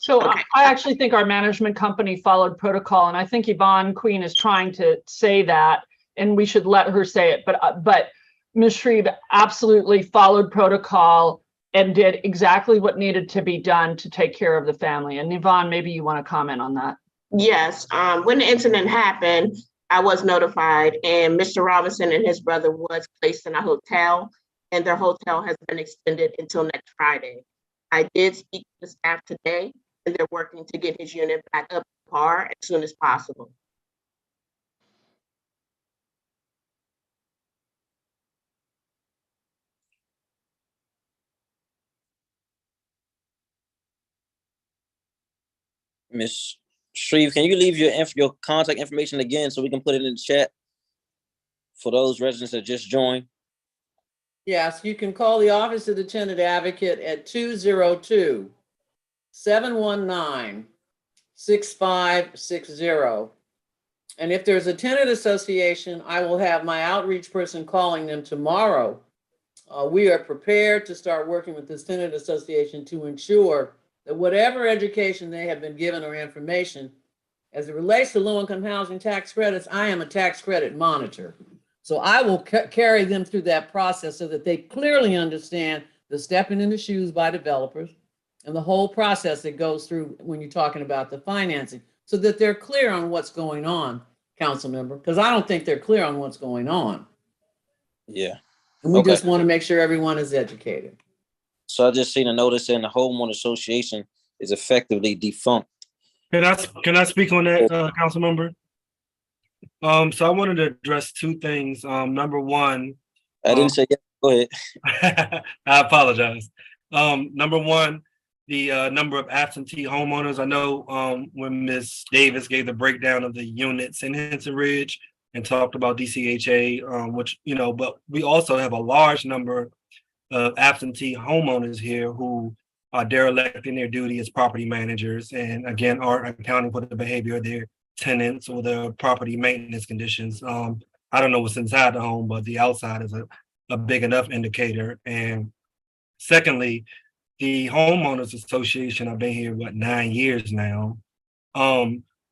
So I actually think our management company followed protocol, and I think Yvonne Queen is trying to say that, and we should let her say it. But Ms. Shreve absolutely followed protocol and did exactly what needed to be done to take care of the family. And Yvonne, maybe you want to comment on that. Yes, when the incident happened, I was notified, and Mr. Robinson and his brother was placed in a hotel, and their hotel has been extended until next Friday. I did speak to the staff today, and they're working to get his unit back up to par as soon as possible. Ms. Shreve, can you leave your contact information again so we can put it in the chat for those residents that just joined? Yes, you can call the Office of the Tenant Advocate at 202-719-6560. And if there's a tenant association, I will have my outreach person calling them tomorrow. We are prepared to start working with this tenant association to ensure that whatever education they have been given or information, as it relates to low-income housing tax credits, I am a tax credit monitor. So I will carry them through that process so that they clearly understand the stepping in the shoes by developers and the whole process that goes through when you're talking about the financing, so that they're clear on what's going on, council member, because I don't think they're clear on what's going on. Yeah. And we just want to make sure everyone is educated. So I just seen a notice saying the homeowner association is effectively defunct. Can I speak on that, council member? So I wanted to address two things. Number one, I didn't say yes. Go ahead. I apologize. Number one, the number of absentee homeowners. I know when Ms. Davis gave the breakdown of the units in Henson Ridge and talked about DCHA, which, but we also have a large number of absentee homeowners here who are derelict in their duty as property managers, and again, aren't accounting for the behavior of their tenants or the property maintenance conditions. I don't know what's inside the home, but the outside is a big enough indicator. And secondly, the homeowners association, I've been here, 9 years now.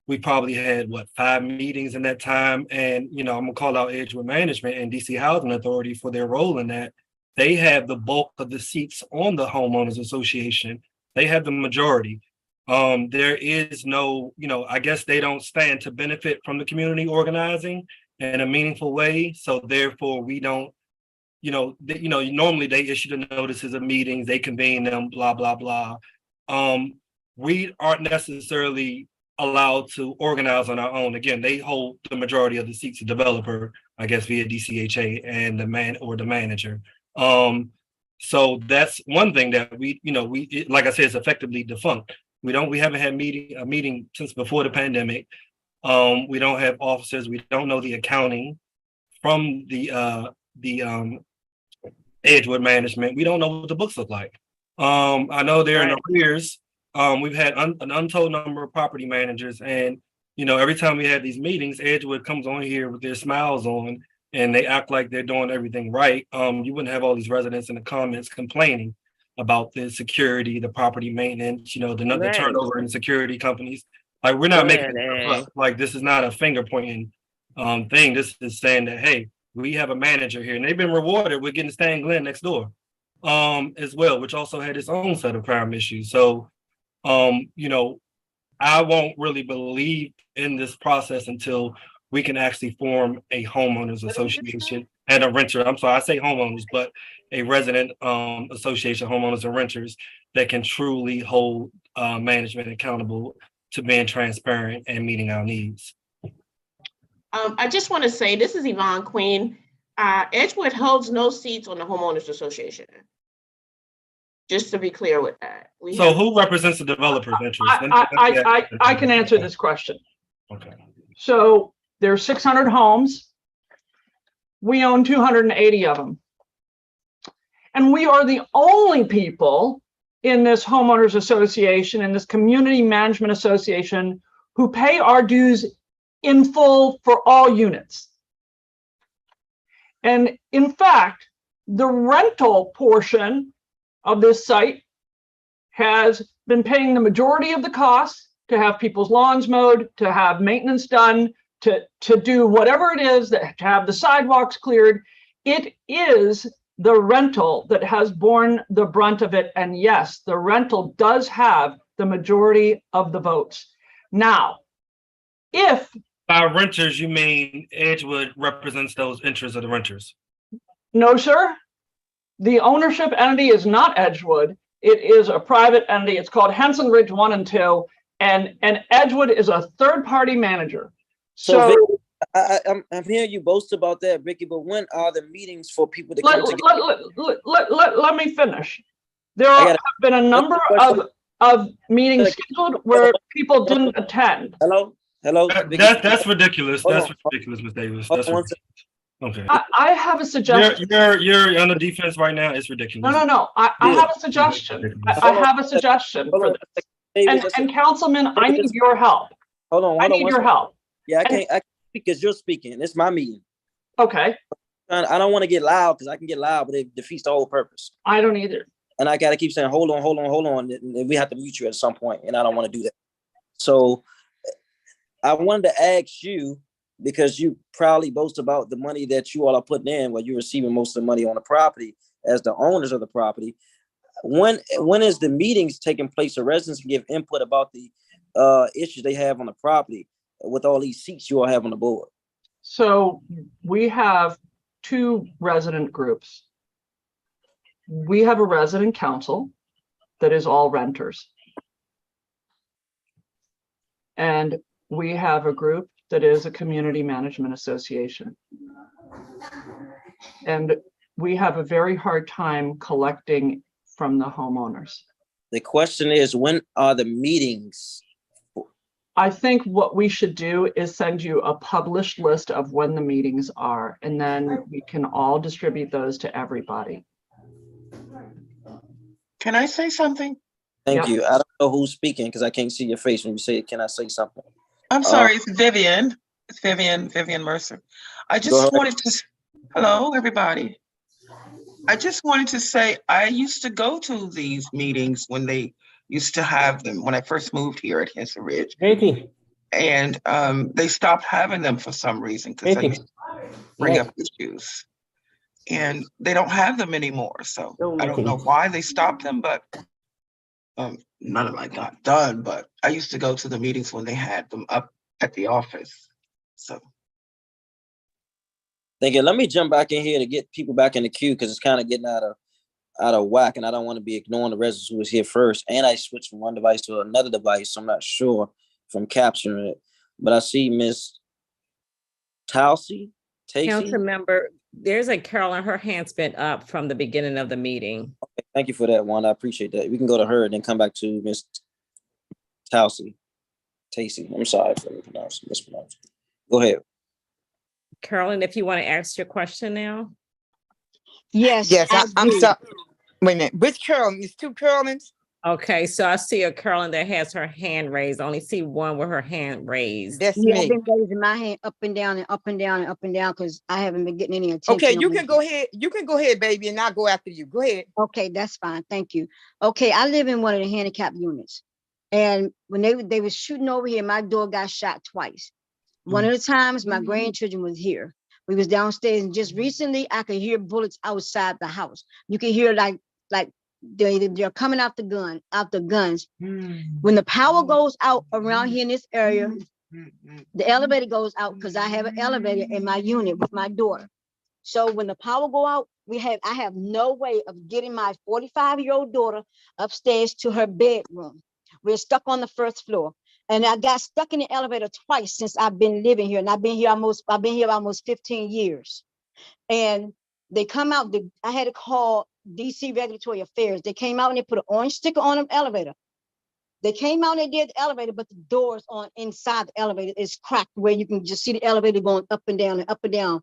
We probably had 5 meetings in that time. And, I'm gonna call out Edgewood Management and DC Housing Authority for their role in that. They have the bulk of the seats on the homeowners association. They have the majority. There is no, I guess they don't stand to benefit from the community organizing in a meaningful way. So therefore we don't, normally they issue the notices of meetings, they convene them, blah, blah, blah. we aren't necessarily allowed to organize on our own. Again, they hold the majority of the seats, the developer, I guess, via DCHA and the manager. So that's one thing that we, like I said, it's effectively defunct. We haven't had a meeting since before the pandemic. We don't have officers. We don't know the accounting from the Edgewood management. We don't know what the books look like. I know they're in arrears. We've had an untold number of property managers, and every time we had these meetings, Edgewood comes on here with their smiles on, and they act like they're doing everything right. You wouldn't have all these residents in the comments complaining about the security, the property maintenance, the turnover in security companies. Like, we're not making it up. Like, this is not a finger pointing thing. This is saying that, hey, we have a manager here, and they've been rewarded with getting Stan Glenn next door as well, which also had its own set of crime issues. So, I won't really believe in this process until we can actually form a homeowners association and a renter. I'm sorry, I say homeowners, but a resident association, homeowners and renters, that can truly hold management accountable to being transparent and meeting our needs. I just want to say, this is Yvonne Queen. Edgewood holds no seats on the homeowners association. Just to be clear with that. Who represents the developer's interest? I can answer this question. Okay. So there's 600 homes. We own 280 of them. And we are the only people in this homeowners association, in this community management association, who pay our dues in full for all units. And in fact, the rental portion of this site has been paying the majority of the costs to have people's lawns mowed, to have maintenance done, to do whatever it is, to have the sidewalks cleared. It is the rental that has borne the brunt of it. And yes, the rental does have the majority of the votes. Now, if by renters, you mean Edgewood represents those interests of the renters? No, sir. The ownership entity is not Edgewood. It is a private entity. It's called Henson Ridge 1 and 2, and Edgewood is a third-party manager. So Vicky, I'm hearing you boast about that, Vicky, but when are the meetings for people to come together? Let me finish. There have been a number of meetings scheduled where people didn't attend. Hello? That's ridiculous. That's ridiculous, Ms. Davis. That's ridiculous. Okay. I have a suggestion. You're on the defense right now. It's ridiculous. No. I have a suggestion. I have a suggestion for this. And Councilman, I need your help. Hold on. I need your help. Yeah, I can't speak because you're speaking. It's my meeting. Okay. I don't want to get loud because I can get loud, but it defeats the whole purpose. I don't either. And I got to keep saying, hold on. And we have to mute you at some point, and I don't want to do that. So I wanted to ask you, because you proudly boast about the money that you all are putting in, while you're receiving most of the money on the property as the owners of the property. When is the meetings taking place so residents can give input about the issues they have on the property with all these seats you all have on the board? So we have two resident groups. We have a resident council that is all renters. And we have a group that is a community management association. And we have a very hard time collecting from the homeowners. The question is, when are the meetings? I think what we should do is send you a published list of when the meetings are, and then we can all distribute those to everybody. Can I say something? Thank you. I don't know who's speaking because I can't see your face when you say, can I say something? I'm sorry, it's Vivian. It's Vivian Mercer. I just wanted to, hello, everybody. I just wanted to say, I used to go to these meetings when they used to have them, when I first moved here at Henson Ridge. And they stopped having them for some reason because they bring up issues. And they don't have them anymore. So I don't know why they stopped them, but none of it got done. But I used to go to the meetings when they had them up at the office. So thank you. Let me jump back in here to get people back in the queue because it's kind of getting out out of whack, and I don't want to be ignoring the residents who was here first. And I switched from one device to another device, so I'm not sure if I'm capturing it. But I see Miss Tacy. Council member, there's a Carolyn, her hand's been up from the beginning of the meeting. Okay, thank you for that one. I appreciate that. We can go to her and then come back to Miss Tacy. I'm sorry for mispronouncing. Go ahead. Carolyn, if you want to ask your question now. Yes, I'm sorry. Wait a minute. Which Carolyn? There's two Carolyns? Okay, so I see a Carolyn that has her hand raised. I only see one with her hand raised. That's Yeah, me. I've been raising my hand up and down and up and down and up and down because I haven't been getting any attention. Okay, you can go ahead. You can go ahead, baby, and I'll go after you. Go ahead. Okay, that's fine. Thank you. Okay, I live in one of the handicap units. And when they were shooting over here, my door got shot twice. One of the times my grandchildren was here. We was downstairs, and just recently I could hear bullets outside the house. You can hear like they're coming out the guns. When the power goes out around here in this area, the elevator goes out because I have an elevator in my unit with my daughter. So when the power go out, I have no way of getting my 45-year-old daughter upstairs to her bedroom. We're stuck on the first floor. And I got stuck in the elevator twice since I've been living here. And I've been here almost 15 years. And they come out, I had to call DC Regulatory Affairs. They came out and they put an orange sticker on the elevator. They came out and they did the elevator, but the doors on inside the elevator is cracked where you can just see the elevator going up and down and up and down.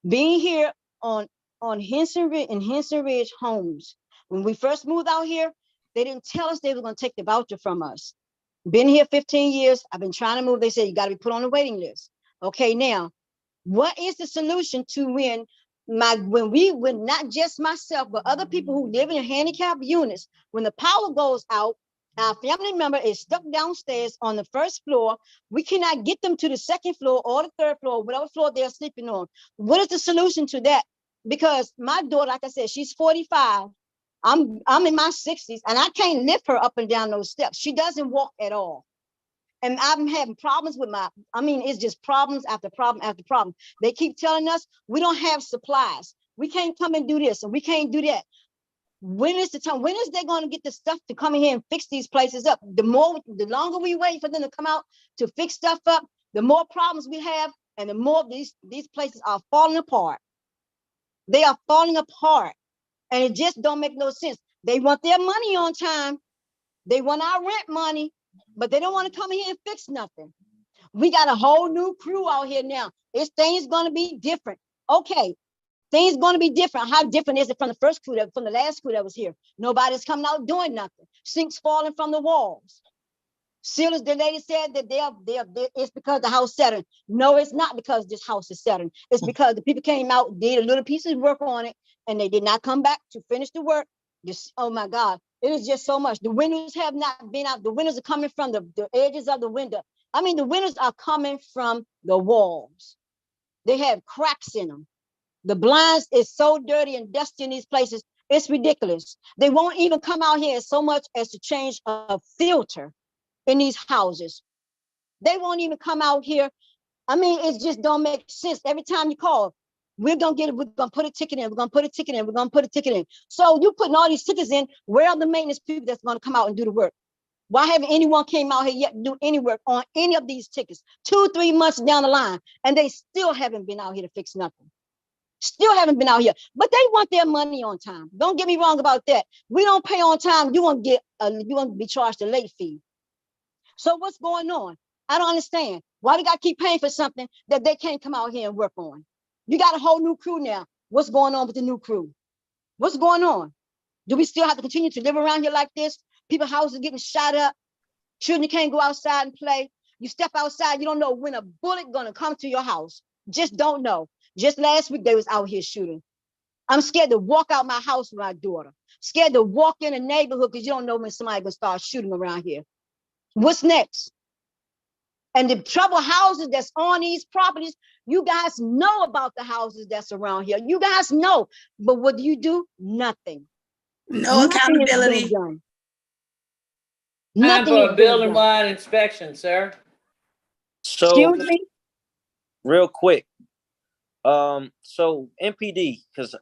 Being here on Henson Ridge Homes, when we first moved out here, they didn't tell us they were going to take the voucher from us. Been here 15 years. I've been trying to move. They said you got to be put on the waiting list. Okay, now, what is the solution to when not just myself, but other people who live in handicap units, when the power goes out, our family member is stuck downstairs on the first floor. We cannot get them to the second floor or the third floor, whatever floor they're sleeping on. What is the solution to that? Because my daughter, like I said, she's 45. I'm in my 60s and I can't lift her up and down those steps. She doesn't walk at all. And I'm having problems with it's just problems after problem after problem. They keep telling us we don't have supplies. We can't come and do this and we can't do that. When is the time? When is they going to get the stuff to come in here and fix these places up? The longer we wait for them to come out to fix stuff up, the more problems we have and the more these places are falling apart. They are falling apart. And it just don't make no sense. They want their money on time. They want our rent money, but they don't want to come here and fix nothing. We got a whole new crew out here now. Things going to be different. Okay, things going to be different. How different is it from the from the last crew that was here? Nobody's coming out doing nothing. Sinks falling from the walls. Sealers, the lady said that it's because the house settled. No, it's not because this house is settled. It's because the people came out, did a little piece of work on it, and they did not come back to finish the work. Oh my God, it is just so much. The windows have not been out. The windows are coming from the edges of the window. I mean, the windows are coming from the walls. They have cracks in them. The blinds is so dirty and dusty in these places. It's ridiculous. They won't even come out here so much as to change a filter in these houses. They won't even come out here. I mean, it just don't make sense. Every time you call, we're gonna put a ticket in, we're gonna put a ticket in, we're gonna put a ticket in. So you putting all these tickets in, where are the maintenance people that's gonna come out and do the work? Why haven't anyone came out here yet to do any work on any of these tickets? 2-3 months down the line, and they still haven't been out here to fix nothing. Still haven't been out here, but they want their money on time. Don't get me wrong about that. We don't pay on time, you won't be charged a late fee. So what's going on? I don't understand. Why they got to keep paying for something that they can't come out here and work on? You got a whole new crew now. What's going on with the new crew? What's going on? Do we still have to continue to live around here like this? People's houses getting shot up. Children can't go outside and play. You step outside, you don't know when a bullet gonna come to your house. Just don't know. Just last week, they was out here shooting. I'm scared to walk out my house with my daughter. Scared to walk in a neighborhood because you don't know when somebody gonna start shooting around here. What's next? And the trouble houses that's on these properties, you guys know about the houses that's around here. You guys know, but what do? Nothing. No accountability. Time Nothing for is a being done. building-wide inspection, sir. So, Excuse me? real quick. So MPD, because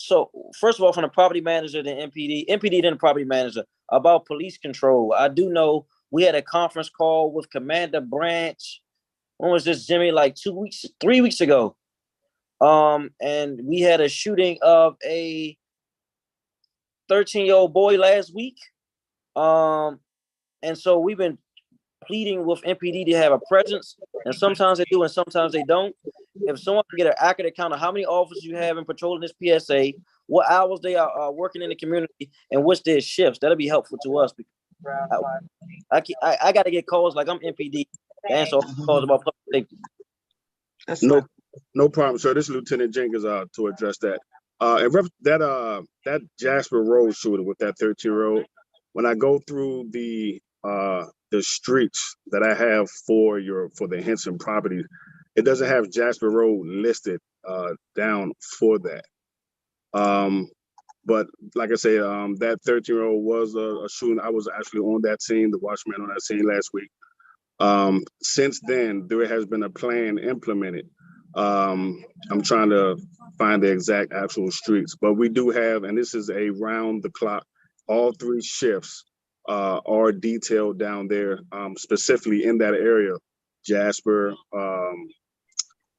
So first of all, from the property manager to MPD then the property manager about police control. I do know we had a conference call with Commander Branch. When was this, Jimmy? Like 3 weeks ago. And we had a shooting of a 13-year-old boy last week. And so we've been pleading with MPD to have a presence, and sometimes they do and sometimes they don't. If someone can get an accurate count of how many officers you have in patrolling this PSA, what hours they are working in the community, and what's their shifts, that'll be helpful to us. I got to get calls like I'm MPD to answer all calls about public safety. No problem, sir. This is Lieutenant Jenkins to address that. That Jasper Road shooting with that 13-year-old, when I go through the streets that I have for the Henson property, it doesn't have Jasper Road listed down for that. But like I say, that 13-year-old was a shooting. I was actually on that scene, the watchman on that scene last week. Since then, there has been a plan implemented. I'm trying to find the exact actual streets, but we do have, and this is a round the clock, all 3 shifts are detailed down there, specifically in that area. Jasper,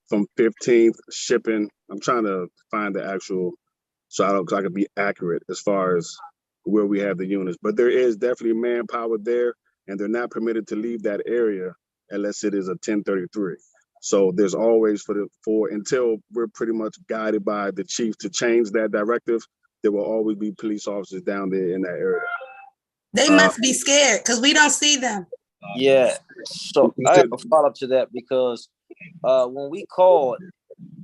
from 15th, shipping. I'm trying to find the actual, so I can be accurate as far as where we have the units. But there is definitely manpower there, and they're not permitted to leave that area unless it is a 1033. So there's always until we're pretty much guided by the chief to change that directive, there will always be police officers down there in that area. They must be scared because we don't see them. Yeah, so I have a follow-up to that because when we called,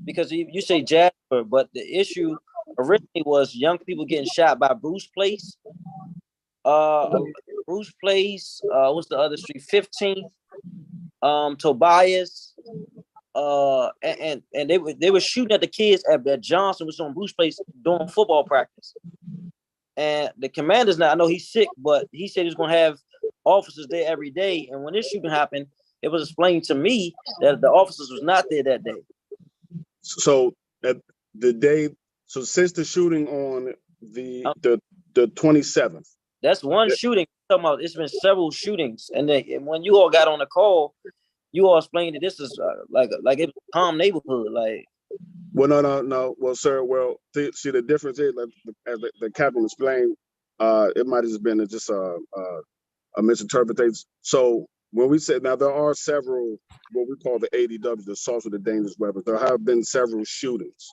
because you say Jasper, but the issue originally was young people getting shot by Bruce Place. Bruce Place, what's the other street? 15th, Tobias, and they were shooting at the kids at Johnson, was on Bruce Place during football practice. And the commander's now, I know he's sick, but he said he's going to have officers there every day. And when this shooting happened, it was explained to me that the officers was not there that day. So at the day, so since the shooting on the 27th. That's one shooting. I'm talking about, it's been several shootings. And then when you all got on the call, you all explained that this is like it was a calm neighborhood. Like, well, no. Well, sir, see, the difference is, like, as the captain explained, it might have just been just a misinterpretation. So when we said, now there are several, what we call the ADWs, the assaults with the dangerous weapons. There have been several shootings,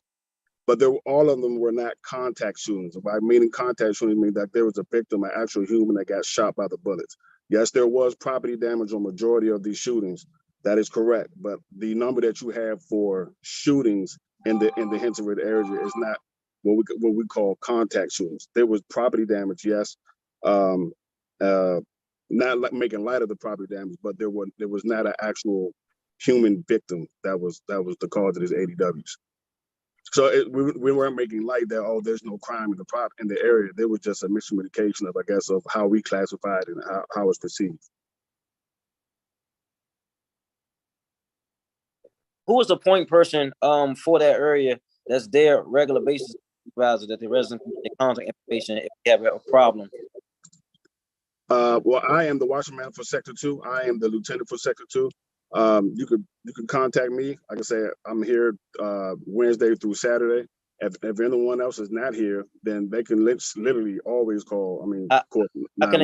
but all of them were not contact shootings. By meaning contact shooting, means that there was a victim, an actual human that got shot by the bullets. Yes, there was property damage on majority of these shootings. That is correct, but the number that you have for shootings in the Henson area is not what we call contact shootings. There was property damage, yes, not like making light of the property damage, but there was not an actual human victim that was the cause of these ADWs. So we weren't making light that, there's no crime in the area. There was just a miscommunication of, I guess, of how we classified and how it's perceived. who is the point person for that area that's there regular basis supervisor that the residents can get contact information if they have a problem? Well, I am the watchman for Sector 2. I am the lieutenant for Sector 2. You could contact me. Like I said, I'm here Wednesday through Saturday. If anyone else is not here, then they can literally always call. How can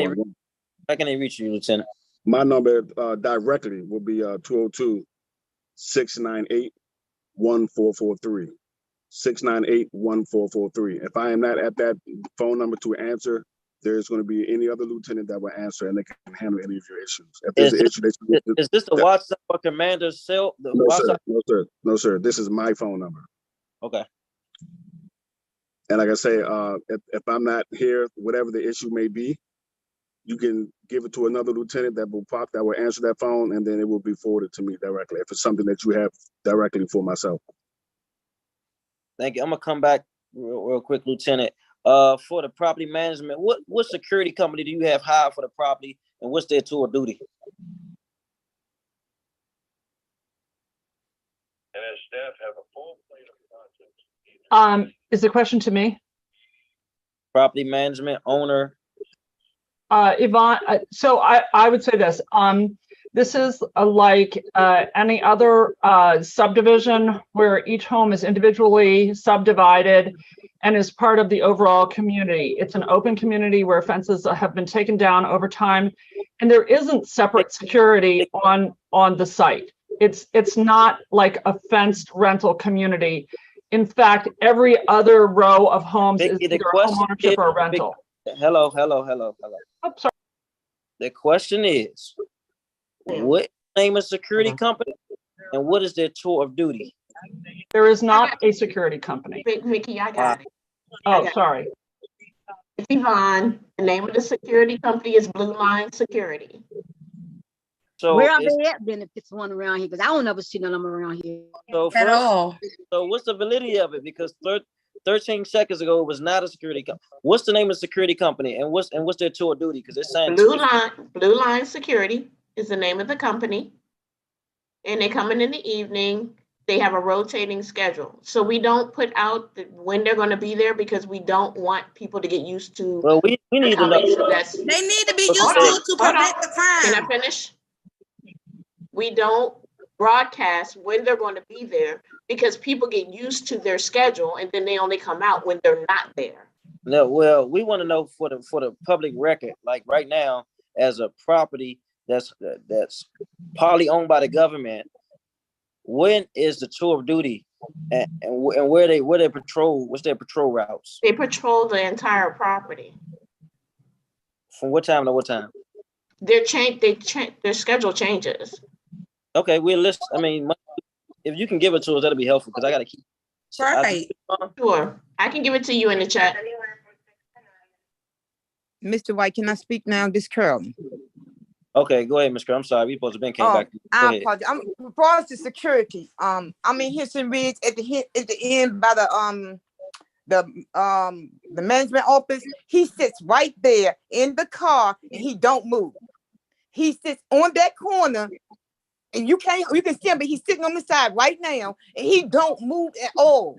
they reach you, Lieutenant? My number directly will be 202-698-1443. 698-1443. If I am not at that phone number to answer, there's going to be any other lieutenant that will answer, and they can handle any of your issues. If there's an issue, is this the WhatsApp or commander's cell? No, sir. This is my phone number. Okay. And like I say, if I'm not here, whatever the issue may be, you can give it to another lieutenant that will answer that phone, and then it will be forwarded to me directly if it's something that you have directly for myself. Thank you. I'm gonna come back real quick, Lieutenant. For the property management, what security company do you have hired for the property, and what's their tour duty? And as staff have a full plate of projects, Is the question to me? Property management owner. Yvonne, so I would say this, this is like any other subdivision where each home is individually subdivided and is part of the overall community. It's an open community where fences have been taken down over time, and there isn't separate security on the site. It's not like a fenced rental community. In fact, every other row of homes is either a home ownership or a rental. Hello. Oh, sorry. The question is, what name of security company and what is their tour of duty? There is not a security company. Mickey, I got it. Oh, sorry. It's Yvonne. The name of the security company is Blue Line Security. So where are they at then if it's one around here? Because I don't ever see none of them around here. So At all. So what's the validity of it? Because 13 seconds ago, it was not a security company. What's the name of the security company and what's their tour of duty? Because it's saying Blue Line Security is the name of the company. And they come in the evening. They have a rotating schedule. So we don't put out when they're going to be there because we don't want people to get used to. Well, we need to know. They need to be used to prevent the crime. Can I finish? We don't broadcast when they're going to be there because people get used to their schedule and then they only come out when they're not there. No, well, we want to know for the public record, like right now, as a property that's partly owned by the government, when is the tour of duty and where they patrol? What's their patrol routes? They patrol the entire property. From what time to what time? Their schedule changes. Okay, we'll list. I mean, if you can give it to us, that'll be helpful because I got to keep. Right. Sure, I can give it to you in the chat. Mr. White, can I speak now? This Carol. Okay, go ahead, Ms. Kerr. I'm sorry, we supposed to been came back. I apologize. As far as the security, I'm in Henson Ridge at the end by the management office. He sits right there in the car and he don't move. He sits on that corner and you can see him, but he's sitting on the side right now and he don't move at all.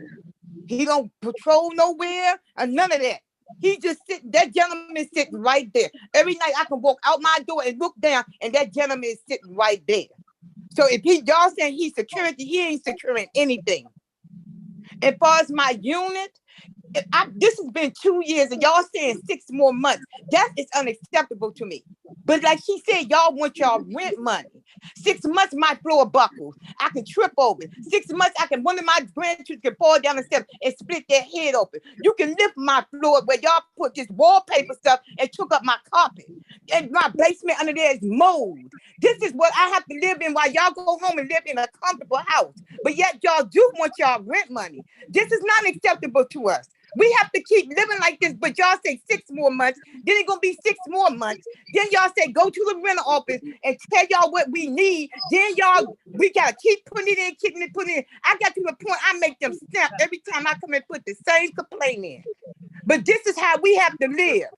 He don't patrol nowhere or none of that. He just sitting, that gentleman is sitting right there. Every night I can walk out my door and look down and that gentleman is sitting right there. So if y'all saying he's security, he ain't securing anything. As far as my unit, this has been 2 years and y'all saying 6 more months. That is unacceptable to me. But like she said, y'all want y'all rent money. 6 months, my floor buckles. I can trip over. 6 months, one of my grandchildren can fall down the steps and split their head open. You can lift my floor where y'all put this wallpaper stuff and took up my carpet. And my basement under there is mold. This is what I have to live in while y'all go home and live in a comfortable house. But yet y'all do want y'all rent money. This is not acceptable to us. We have to keep living like this, but y'all say 6 more months, then it's gonna be 6 more months. Then y'all say go to the rental office and tell y'all what we need. Then we gotta keep putting it in. I got to the point I make them snap every time I come and put the same complaint in. But this is how we have to live.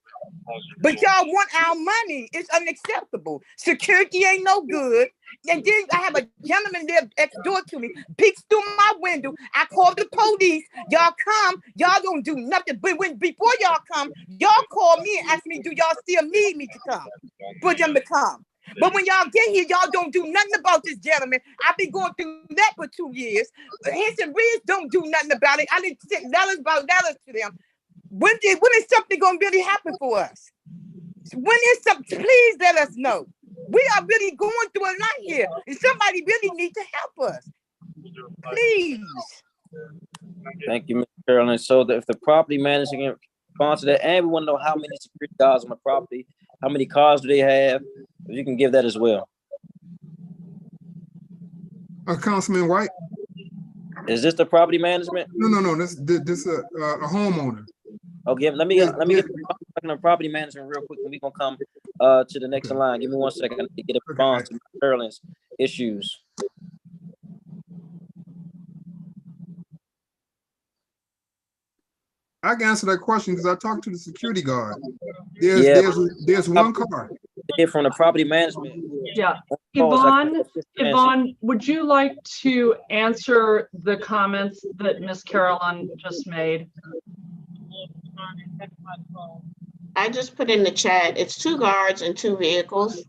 But y'all want our money. It's unacceptable. Security ain't no good. And then I have a gentleman live next door to me, peeks through my window. I call the police. Y'all come. Y'all don't do nothing. But before y'all come, y'all call me and ask me, do y'all still need me to come? For them to come. But when y'all get here, y'all don't do nothing about this gentleman. I've been going through that for 2 years. Henson Ridge don't do nothing about it. I didn't send letters to them. When is something gonna really happen for us? When is something? Please let us know. We are really going through a lot here, and somebody really needs to help us. Please. Thank you, Ms. Carolyn. So if the property manager can respond to that, and we want to know how many security guards on the property, how many cars do they have? If you can give that as well. Councilman White. Is this the property management? No. This a homeowner. Okay, let me get the property management real quick, and we're gonna come to the next line. Give me 1 second to get a response to Carolyn's issues. I can answer that question because I talked to the security guard. There's one car. From the property management. Yeah. Yvonne, would you like to answer the comments that Miss Carolyn just made? I just put in the chat, it's 2 guards and 2 vehicles.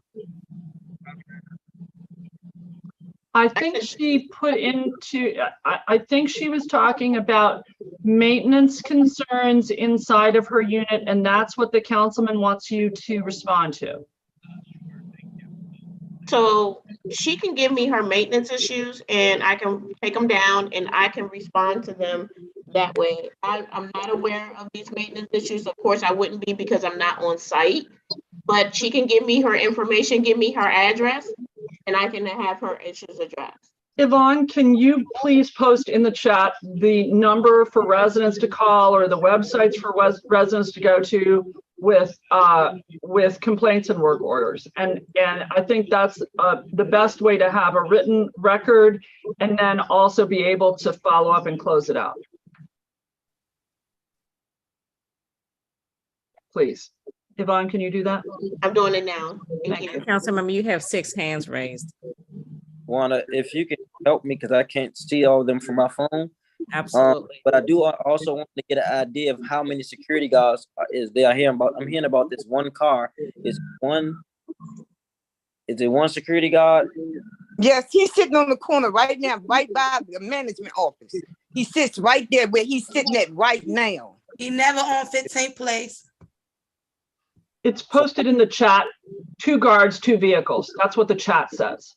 I think she put into, I think she was talking about maintenance concerns inside of her unit, and that's what the councilman wants you to respond to. So she can give me her maintenance issues and I can take them down and I can respond to them that way. I'm not aware of these maintenance issues. Of course, I wouldn't be because I'm not on site, but she can give me her information, give me her address, and I can have her issues addressed. Yvonne, can you please post in the chat the number for residents to call or the websites for residents to go to with complaints and work orders? And I think that's the best way to have a written record and then also be able to follow up and close it out. Please. Yvonne, can you do that? I'm doing it now. Thank you. Councilmember, you have 6 hands raised. Wanda, if you can help me, because I can't see all of them from my phone. Absolutely. But I do also want to get an idea of how many security guards is there. I'm hearing about this one car. Is it one security guard? Yes, he's sitting on the corner right now, right by the management office. He sits right there where he's sitting at right now. He never on 15th place. It's posted in the chat, 2 guards, 2 vehicles. That's what the chat says.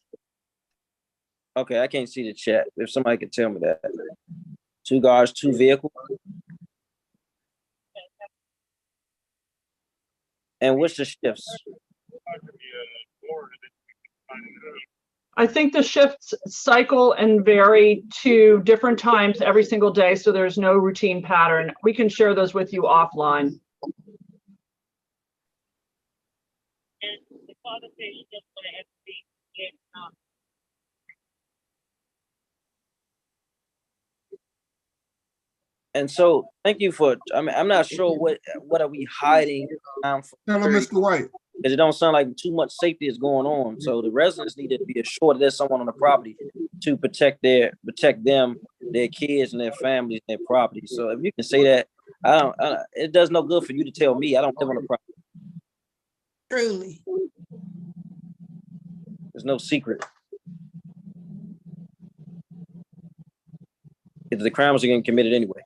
Okay, I can't see the chat. If somebody could tell me that. 2 guards, 2 vehicles. And what's the shifts? I think the shifts cycle and vary to different times every single day, so there's no routine pattern. We can share those with you offline. And so, thank you for. I mean, I'm not sure what are we hiding. Tell him, Mr. White. Because it don't sound like too much safety is going on. So the residents need to be assured there's someone on the property to protect them, their kids, and their families, and their property. So if you can say that, it does no good for you to tell me I don't live on the property. Truly. There's no secret. Because the crimes are getting committed anyway.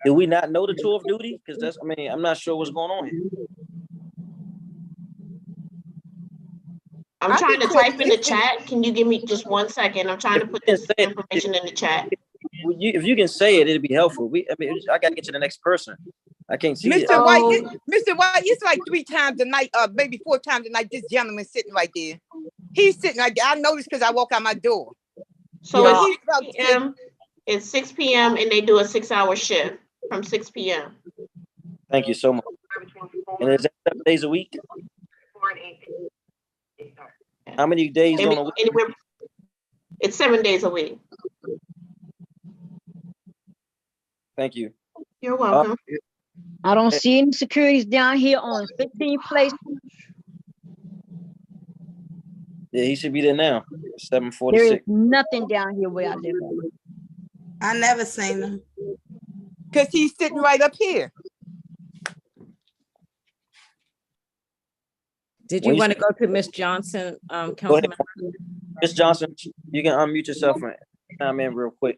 Do we not know the tour of duty? Because I'm not sure what's going on here. I'm trying to type in the chat. Can you give me just 1 second? I'm trying to put this information in the chat. If you can say it, it'd be helpful. I gotta get to the next person. I can't see it. Mr. White, it's like 3 times a night, maybe 4 times a night. This gentleman sitting right there. He's sitting right there. I noticed because I walk out my door. So it's 6 p.m. and they do a 6-hour shift from 6 p.m. Thank you so much. And is that 7 days a week? How many days on a week? It's 7 days a week. Thank you. You're welcome. I don't see any securities down here on 15th place. Yeah, he should be there now. There is 7:46. nothing down here where I live at. I never seen him. Because he's sitting right up here. Did you want to go to Miss Johnson, Councilmember? Miss Johnson, you can unmute yourself and chime in real quick.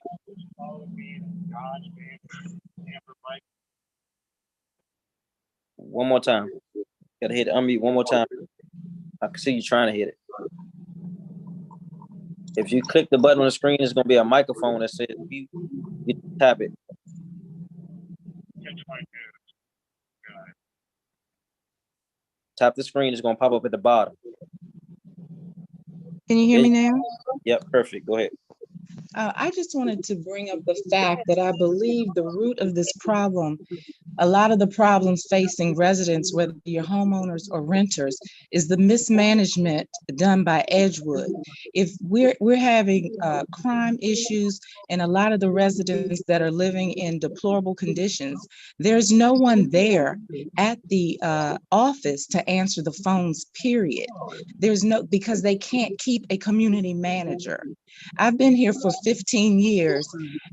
One more time. Gotta hit unmute one more time. I can see you trying to hit it. If you click the button on the screen, it's gonna be a microphone that says mute. You tap it. Tap the screen, it's gonna pop up at the bottom. Can you hear me now? Yep, perfect. Go ahead. I just wanted to bring up the fact that I believe the root of this problem A lot of the problems facing residents, whether you're homeowners or renters, is the mismanagement done by Edgewood. If we're having crime issues and a lot of the residents that are living in deplorable conditions, there's no one there at the office to answer the phones, period. There's no, because they can't keep a community manager. I've been here for 15 years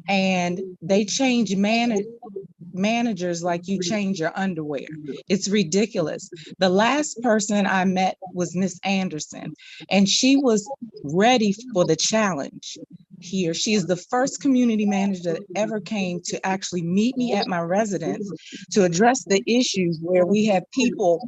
and they change managers like you change your underwear. It's ridiculous. The last person I met was Miss Anderson, and she was ready for the challenge here. She is the first community manager that ever came to actually meet me at my residence to address the issues where we have people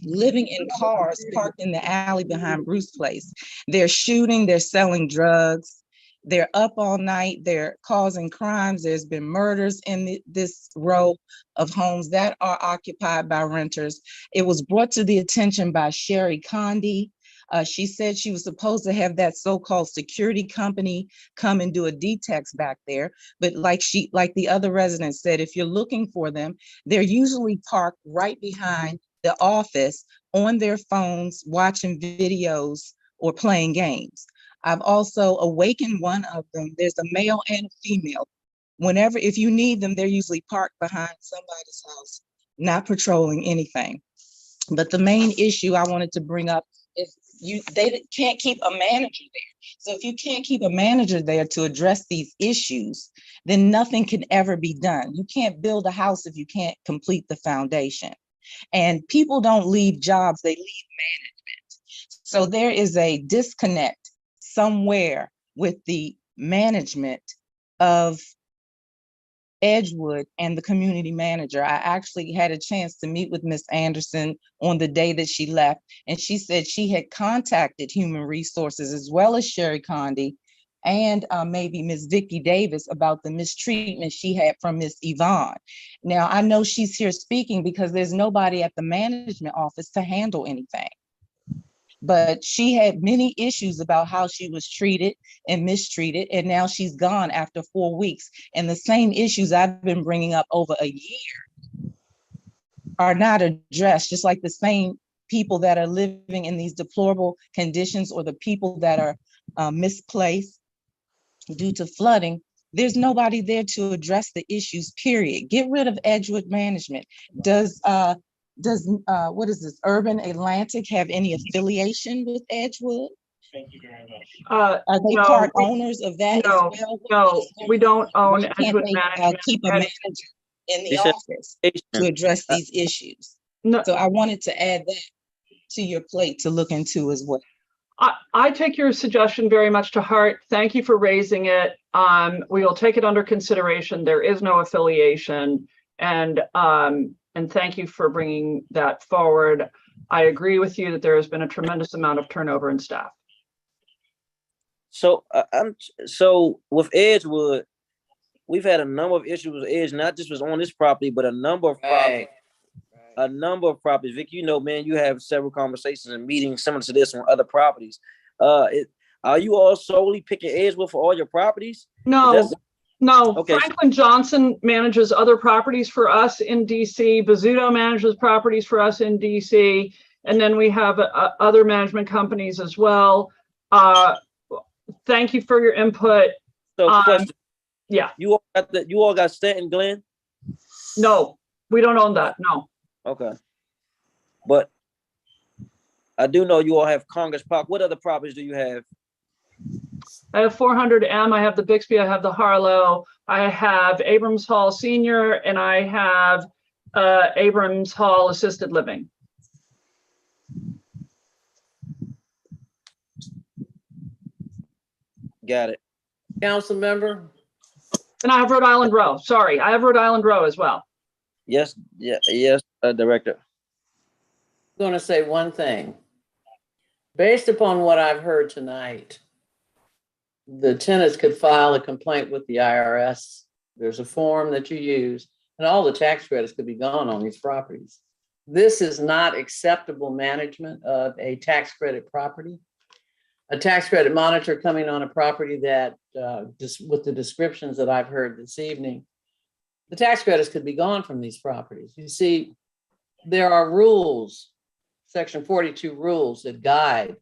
living in cars parked in the alley behind Bruce Place. They're shooting, they're selling drugs, they're up all night, they're causing crimes. There's been murders in this row of homes that are occupied by renters. It was brought to the attention by Sherry Condi. She said she was supposed to have that so-called security company come and do a detox back there. But like the other residents said, if you're looking for them, they're usually parked right behind the office on their phones, watching videos or playing games. I've also awakened one of them. There's a male and a female. Whenever, if you need them, they're usually parked behind somebody's house, not patrolling anything. But the main issue I wanted to bring up is they can't keep a manager there. So if you can't keep a manager there to address these issues, then nothing can ever be done. You can't build a house if you can't complete the foundation. And people don't leave jobs, they leave management. So there is a disconnect somewhere with the management of Edgewood and the community manager. I actually had a chance to meet with Miss Anderson on the day that she left, and she said she had contacted Human Resources as well as Sherry Condi and maybe Miss Vicki Davis about the mistreatment she had from Miss Yvonne. Now, I know she's here speaking because there's nobody at the management office to handle anything. But she had many issues about how she was treated and mistreated, and now she's gone after 4 weeks. And the same issues I've been bringing up over a year are not addressed, just like the same people that are living in these deplorable conditions or the people that are misplaced due to flooding. There's nobody there to address the issues, period. Get rid of Edgewood management. Does what is this, Urban Atlantic have any affiliation with Edgewood? Thank you very much. Are they No, part owners of that as no, well? no, we don't own Why can't Edgewood they Management. keep a manager in the They said office to address these issues? No. So I wanted to add that to your plate to look into as well. I take your suggestion very much to heart. Thank you for raising it. We will take it under consideration. There is no affiliation, and thank you for bringing that forward. I agree with you that there has been a tremendous amount of turnover in staff. So so with Edgewood, we've had a number of issues with Edge, not just was on this property, but a number of properties. A number of properties. Vic, you know, man, you have several conversations and meetings similar to this on other properties. Are you all solely picking Edgewood for all your properties? No, no. Okay. Franklin Johnson manages other properties for us in DC. Bizzuto manages properties for us in DC. And then we have other management companies as well. Thank you for your input. So question. Yeah. You all got Stanton Glen? No, we don't own that. No. Okay. But I do know you all have Congress Park. What other properties do you have? I have 400M, I have the Bixby, I have the Harlow, I have Abrams Hall Senior, and I have Abrams Hall Assisted Living. Got it. Council member? And I have Rhode Island Row. Sorry, I have Rhode Island Row as well. Yes, yes, Director. I'm going to say one thing. Based upon what I've heard tonight, the tenants could file a complaint with the IRS. There's a form that you use, and all the tax credits could be gone on these properties. This is not acceptable management of a tax credit property. A tax credit monitor coming on a property that, just with the descriptions that I've heard this evening, the tax credits could be gone from these properties. You see, there are rules, Section 42 rules that guide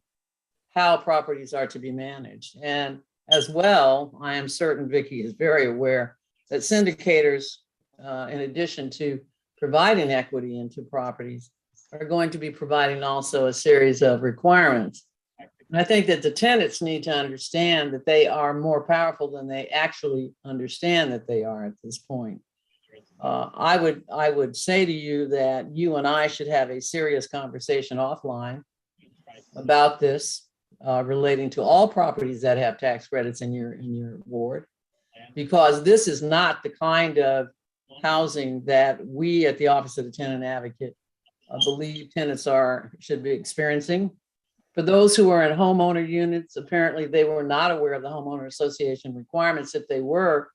how properties are to be managed. And as well, I am certain Vicki is very aware that syndicators, in addition to providing equity into properties, are going to be providing also a series of requirements. And I think that the tenants need to understand that they are more powerful than they actually understand that they are at this point. I would say to you that you and I should have a serious conversation offline about this, relating to all properties that have tax credits in your ward, because this is not the kind of housing that we at the Office of the Tenant Advocate believe tenants should be experiencing. For those who are in homeowner units, apparently they were not aware of the homeowner association requirements. If they were,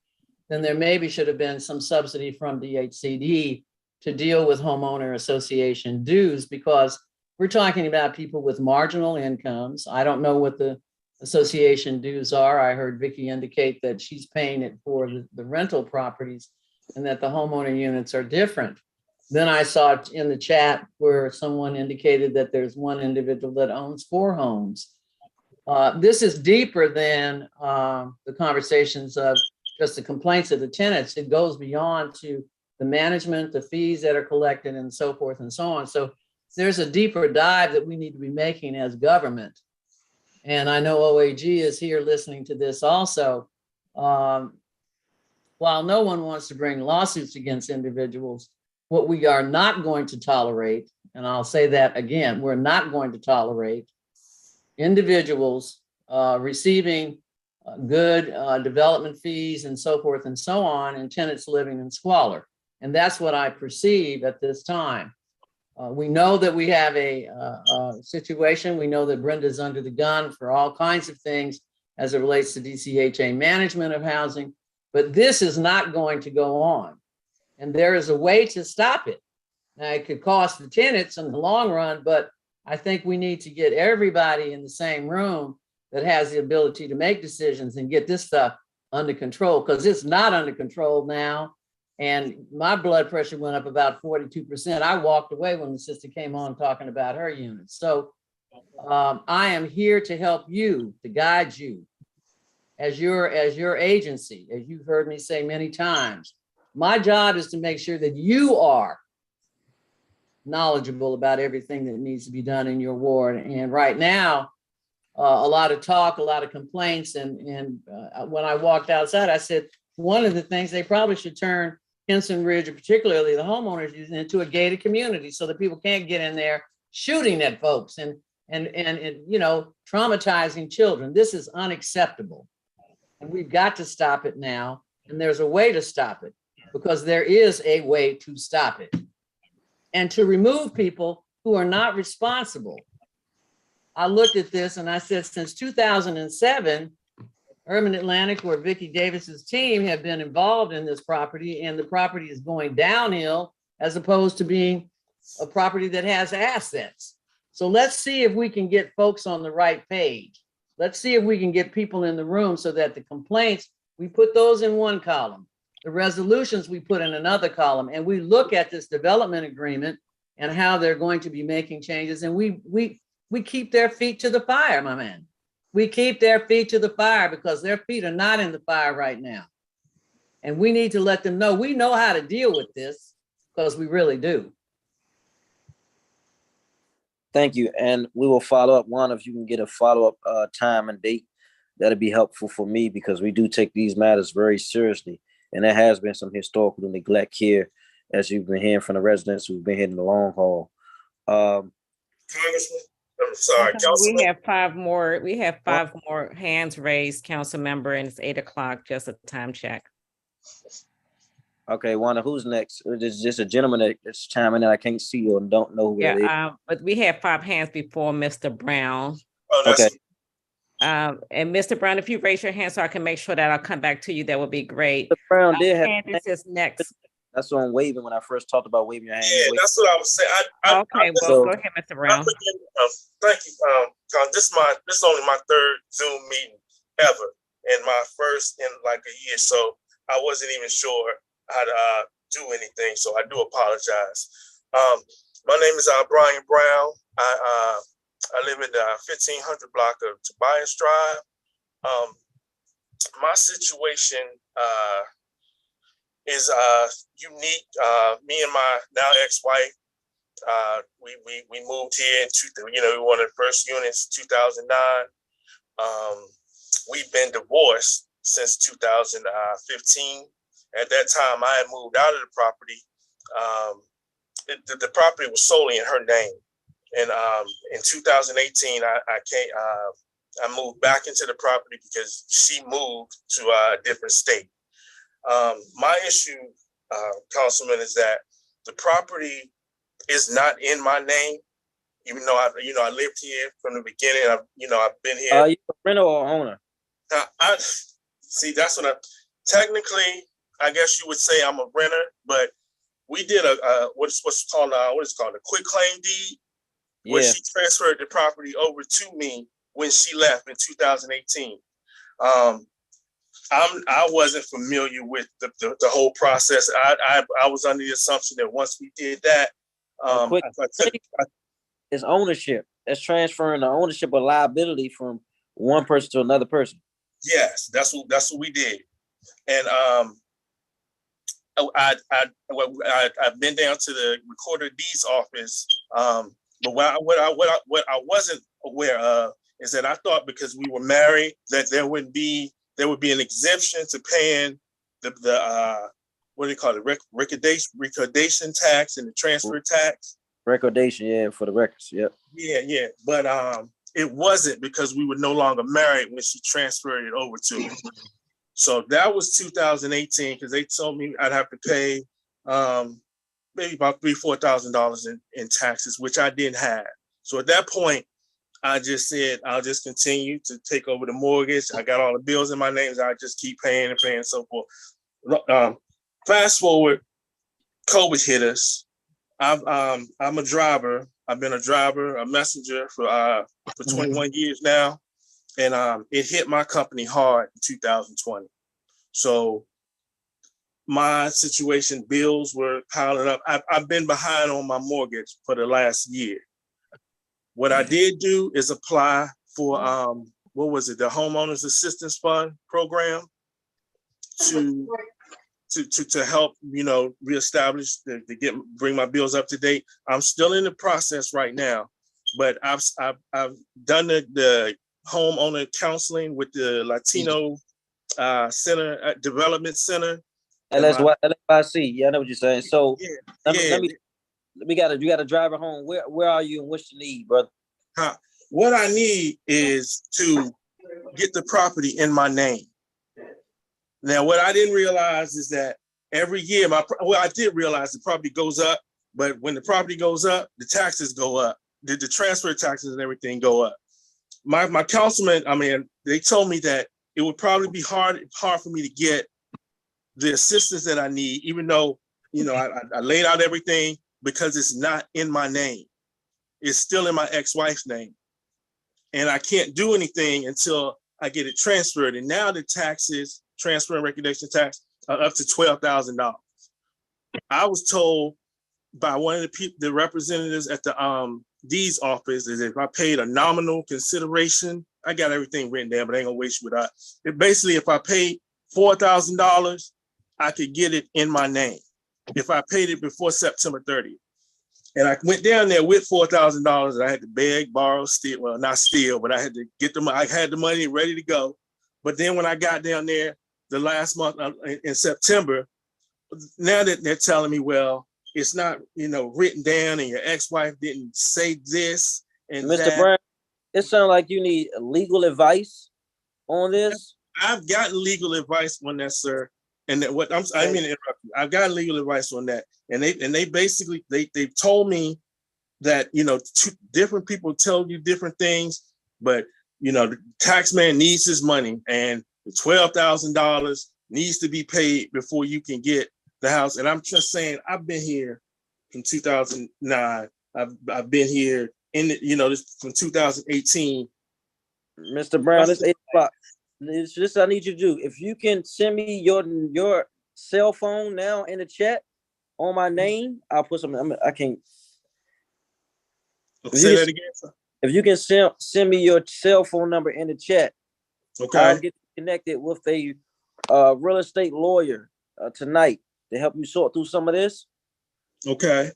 then there maybe should have been some subsidy from DHCD to deal with homeowner association dues, because we're talking about people with marginal incomes. I don't know what the association dues are. I heard Vicki indicate that she's paying it for the rental properties and that the homeowner units are different. Then I saw in the chat where someone indicated that there's one individual that owns 4 homes. This is deeper than the conversations of just the complaints of the tenants. It goes beyond to the management, the fees that are collected, and so forth and so on. So there's a deeper dive that we need to be making as government. And I know OAG is here listening to this also. While no one wants to bring lawsuits against individuals, what we are not going to tolerate, and I'll say that again, we're not going to tolerate individuals receiving good development fees and so forth and so on, and tenants living in squalor. And that's what I perceive at this time. We know that we have a situation. We know that Brenda's under the gun for all kinds of things as it relates to DCHA management of housing, but this is not going to go on. And there is a way to stop it. Now, it could cost the tenants in the long run, but I think we need to get everybody in the same room that has the ability to make decisions and get this stuff under control, because it's not under control now. And my blood pressure went up about 42%. I walked away when the sister came on talking about her units. So I am here to help you, to guide you as your agency, as you've heard me say many times. My job is to make sure that you are knowledgeable about everything that needs to be done in your ward. And right now, a lot of talk, a lot of complaints. And when I walked outside, I said, one of the things they probably should turn Henson Ridge, and particularly the homeowners, into a gated community so that people can't get in there shooting at folks and you know, traumatizing children. This is unacceptable. And we've got to stop it now. And there's a way to stop it, because there is a way to stop it and to remove people who are not responsible. I looked at this and I said, since 2007, Urban Atlantic, where Vicki Davis's team have been involved in this property, and the property is going downhill as opposed to being a property that has assets. So let's see if we can get folks on the right page. Let's see if we can get people in the room so that the complaints, we put those in one column. The resolutions we put in another column, and we look at this development agreement and how they're going to be making changes. And we keep their feet to the fire, my man. We keep their feet to the fire, because their feet are not in the fire right now. And we need to let them know we know how to deal with this, because we really do. Thank you. And we will follow up. One, if you can get a follow-up time and date, that'd be helpful for me, because we do take these matters very seriously. And there has been some historical neglect here, as you've been hearing from the residents who've been here in the long haul. Congressman, I'm sorry, Councilman. We have 5 more. We have 5 more hands raised, council member, and it's 8 o'clock. Just a time check. Okay, Wanda, who's next? There's just a gentleman that's chiming in. I can't see you and don't know who it is. But we have 5 hands before Mr. Brown. Oh, that's Okay. And Mr. Brown, if you raise your hand so I can make sure that I'll come back to you, that would be great. Mr. Brown did have. Candace is next. That's on waving when I first talked about waving your hand. Yeah, that's what I was saying. Okay, well, go ahead, Mr. Brown. Thank you. This is only my 3rd Zoom meeting ever, and my first in like a year, so I wasn't even sure how to do anything. So I do apologize. My name is Brian Brown. I live in the 1500 block of Tobias Drive. My situation is unique. Me and my now ex-wife, we moved here in one of the first units, 2009. We've been divorced since 2015. At that time, I had moved out of the property. The property was solely in her name, and in 2018, I moved back into the property because she moved to a different state. My issue, Councilman, is that the property is not in my name, even though I lived here from the beginning. I've been here. You a renter or owner? I see. That's what technically, I guess you would say I'm a renter, but we did what's called a quit claim deed, where she transferred the property over to me when she left in 2018. I wasn't familiar with the whole process. I was under the assumption that once we did that, it's ownership. It's transferring the ownership of liability from one person to another person. Yes, that's what we did, and I've been down to the recorder of deeds office, but what I wasn't aware of is that I thought because we were married that there would be an exemption to paying the what do you call it, recordation tax and the transfer tax. Recordation, yeah, for the records, yep. Yeah, but it wasn't because we were no longer married when she transferred it over to me. So that was 2018 because they told me I'd have to pay maybe about $3,000-4,000 in taxes, which I didn't have. So at that point, I just said I'll just continue to take over the mortgage. I got all the bills in my name, so I just keep paying and so forth. Fast forward, COVID hit us. I'm a driver. I've been a driver, a messenger for 21 years now. And it hit my company hard in 2020. So my situation, bills were piling up. I've been behind on my mortgage for the last year. What I did do is apply for, the Homeowners Assistance Fund program to help, reestablish, bring my bills up to date. I'm still in the process right now, but I've done the homeowner counseling with the Latino Center Development Center. LSYC, yeah, I know what you're saying. So you got to drive it home. Where are you and what's the need, brother? What I need is to get the property in my name. Now, what I didn't realize is that every year, I did realize the property goes up, but when the property goes up, the taxes go up. The transfer taxes and everything go up. My councilman, they told me that it would probably be hard for me to get the assistance that I need, even though, I laid out everything because it's not in my name. It's still in my ex-wife's name. And I can't do anything until I get it transferred. And now the taxes, transfer and recordation tax, are up to $12,000. I was told by one of the representatives at the deeds office is if I paid a nominal consideration, I got everything written down, but I ain't gonna waste you with that. Basically, if I paid $4,000, I could get it in my name if I paid it before September 30th. And I went down there with $4,000 and I had to beg, borrow, steal, well, not steal, but I had to get I had the money ready to go. But then when I got down there the last month in September, now that they're telling me, well, it's not, written down and your ex-wife didn't say this and Mr. that. Brown, it sounds like you need legal advice on this. I've gotten legal advice on that, sir. And I mean to interrupt you. I've gotten legal advice on that. And they basically, they told me that, different people tell you different things, but, the tax man needs his money and the $12,000 needs to be paid before you can get the house. And I'm just saying, I've been here in 2009. I've been here from 2018. Mr. Brown, it's 8 o'clock. This I need you to do. If you can send me your cell phone now in the chat on my name, I'll put something. I can't. Say that again, sir. If you can send me your cell phone number in the chat, Okay. I'll get connected with a real estate lawyer tonight to help you sort through some of this. Okay.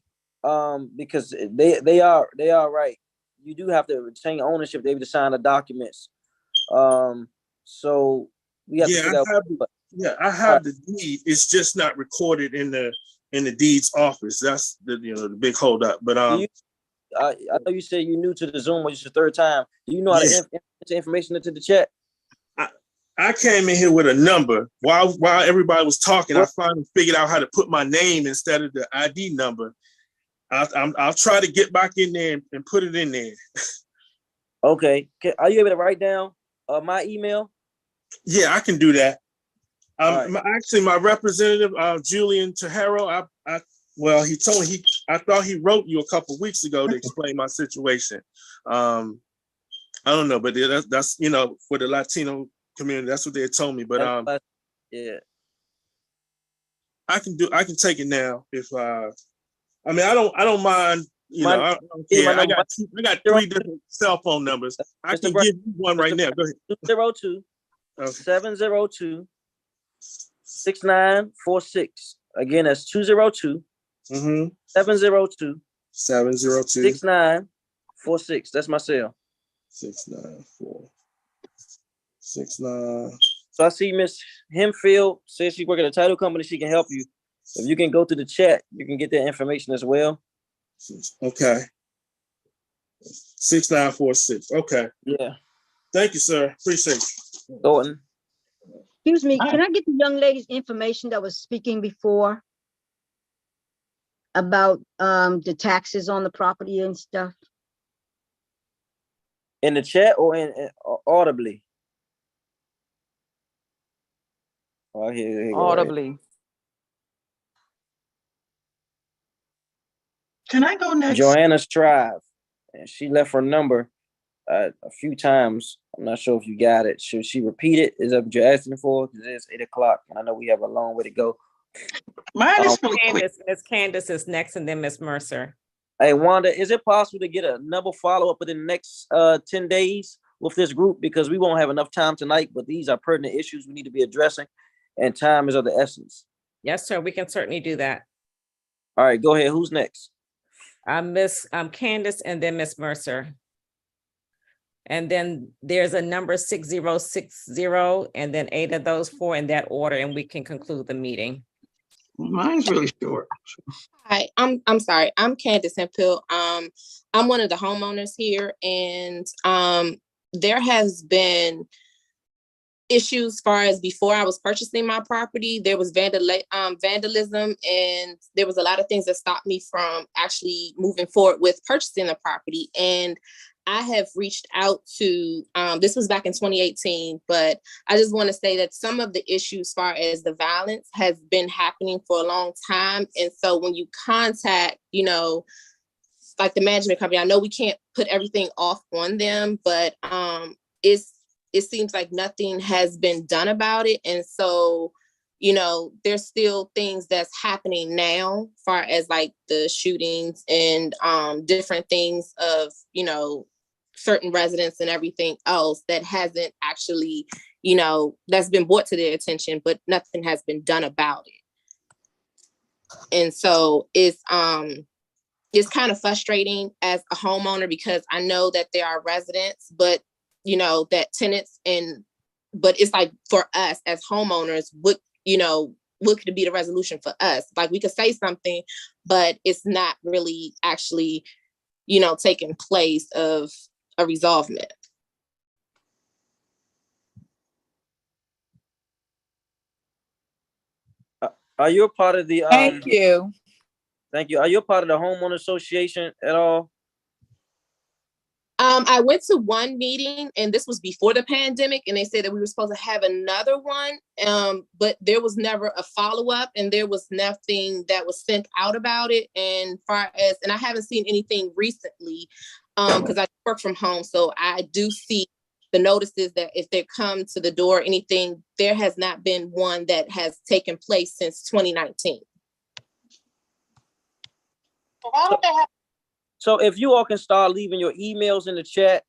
Because they are right. You do have to retain ownership to be able to sign the documents. So we have to figure out. I have the deed. It's just not recorded in the deeds office. That's the big holdup. But I know you said you're new to the Zoom, which is the third time. Do you know how to enter information into the chat? I came in here with a number while everybody was talking. I finally figured out how to put my name instead of the ID number. I'll try to get back in there and put it in there. Okay. Are you able to write down my email? Yeah, I can do that. Actually, my representative, Julian Tajero, he told me I thought he wrote you a couple weeks ago to explain my situation. I don't know, but that's for the Latino community, that's what they told me. But yeah, I can take it now if I don't mind. I don't care. I got 3 different cell phone numbers. I can give you one right now. Go ahead. 202-702-6946. Again, that's 202 702 6946. That's my cell. 69469. So I see Miss Hemfield says she works at a title company. She can help you. If you can go to the chat, you can get that information as well. Okay. 6946. Okay. Yeah. Thank you, sir. Appreciate you. Thornton. Excuse me, can I get the young lady's information that was speaking before about the taxes on the property and stuff? In the chat or audibly? Oh, here Audibly. Can I go next? Joanna Strive, and she left her number a few times. I'm not sure if you got it. Should she repeat it? Is that what you're asking for? Because it's 8 o'clock, and I know we have a long way to go. Mine is really quick. Miss Candace is next, and then Miss Mercer. Hey, Wanda, is it possible to get another follow-up within the next 10 days with this group? Because we won't have enough time tonight, but these are pertinent issues we need to be addressing, and time is of the essence. Yes, sir. We can certainly do that. All right, go ahead. Who's next? Miss Candace, and then Miss Mercer. And then there's a number 6060, and then 8 of those 4 in that order, and we can conclude the meeting. Mine's really short. Hi, I'm sorry. I'm Candace Hemphill. I'm one of the homeowners here, and there has been issues as far as before I was purchasing my property. There was vandalism, and there was a lot of things that stopped me from actually moving forward with purchasing the property. And I have reached out to, this was back in 2018, but I just want to say that some of the issues as far as the violence has been happening for a long time. And so when you contact, like the management company, I know we can't put everything off on them, but it seems like nothing has been done about it. And so, there's still things that's happening now, far as like the shootings and different things of, certain residents and everything else that hasn't actually, that's been brought to their attention, but nothing has been done about it. And so it's kind of frustrating as a homeowner, because I know that there are residents, but that tenants, but it's like for us as homeowners, what could be the resolution for us? Like we could say something, but it's not really actually, taking place of a resolvement. Are you a part of the Thank you. Thank you. Are you a part of the homeowner association at all? I went to one meeting, and this was before the pandemic, and they said that we were supposed to have another one, but there was never a follow-up, and there was nothing that was sent out about it. And and I haven't seen anything recently, because I work from home, so I do see the notices that if they come to the door, anything, there has not been one that has taken place since 2019. So if you all can start leaving your emails in the chat,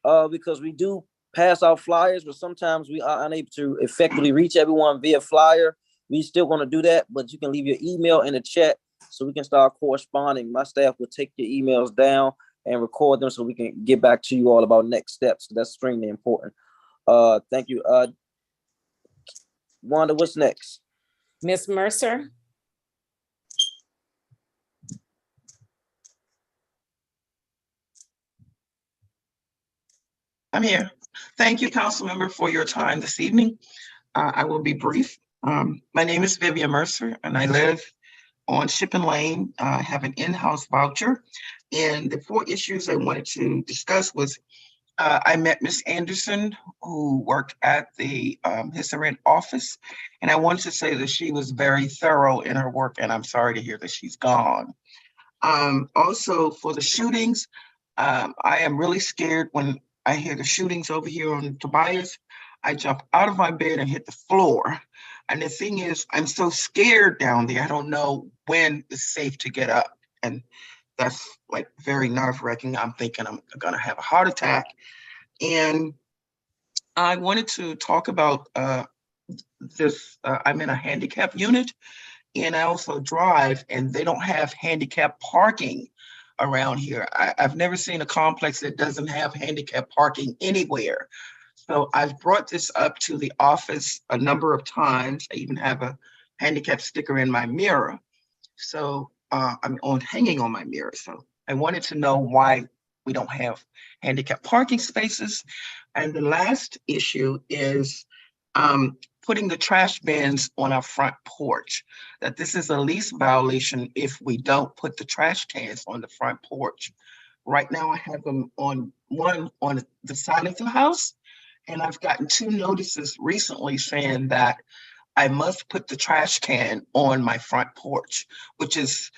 because we do pass out flyers, but sometimes we are unable to effectively reach everyone via flyer. We still want to do that, but you can leave your email in the chat so we can start corresponding. My staff will take your emails down and record them so we can get back to you all about next steps. That's extremely important. Thank you. Wanda, what's next? Ms. Mercer? I'm here. Thank you, council member, for your time this evening. I will be brief. My name is Vivian Mercer, and I live on Shipping Lane. I have an in-house voucher. And the 4 issues I wanted to discuss was I met Ms. Anderson, who worked at the Henson office. And I wanted to say that she was very thorough in her work, and I'm sorry to hear that she's gone. Also, for the shootings, I am really scared when I hear the shootings over here on Tobias. I jump out of my bed and hit the floor. And the thing is, I'm so scared down there. I don't know when it's safe to get up. And that's like very nerve-wracking. I'm thinking I'm gonna have a heart attack. And I wanted to talk about this. I'm in a handicap unit, and I also drive, and they don't have handicap parking around here. I've never seen a complex that doesn't have handicap parking anywhere. So I've brought this up to the office a number of times. I even have a handicap sticker in my mirror. So I'm hanging on my mirror. So I wanted to know why we don't have handicap parking spaces. And the last issue is putting the trash bins on our front porch. That this is a lease violation if we don't put the trash cans on the front porch. Right now I have them on one on the side of the house, and I've gotten 2 notices recently saying that I must put the trash can on my front porch, which is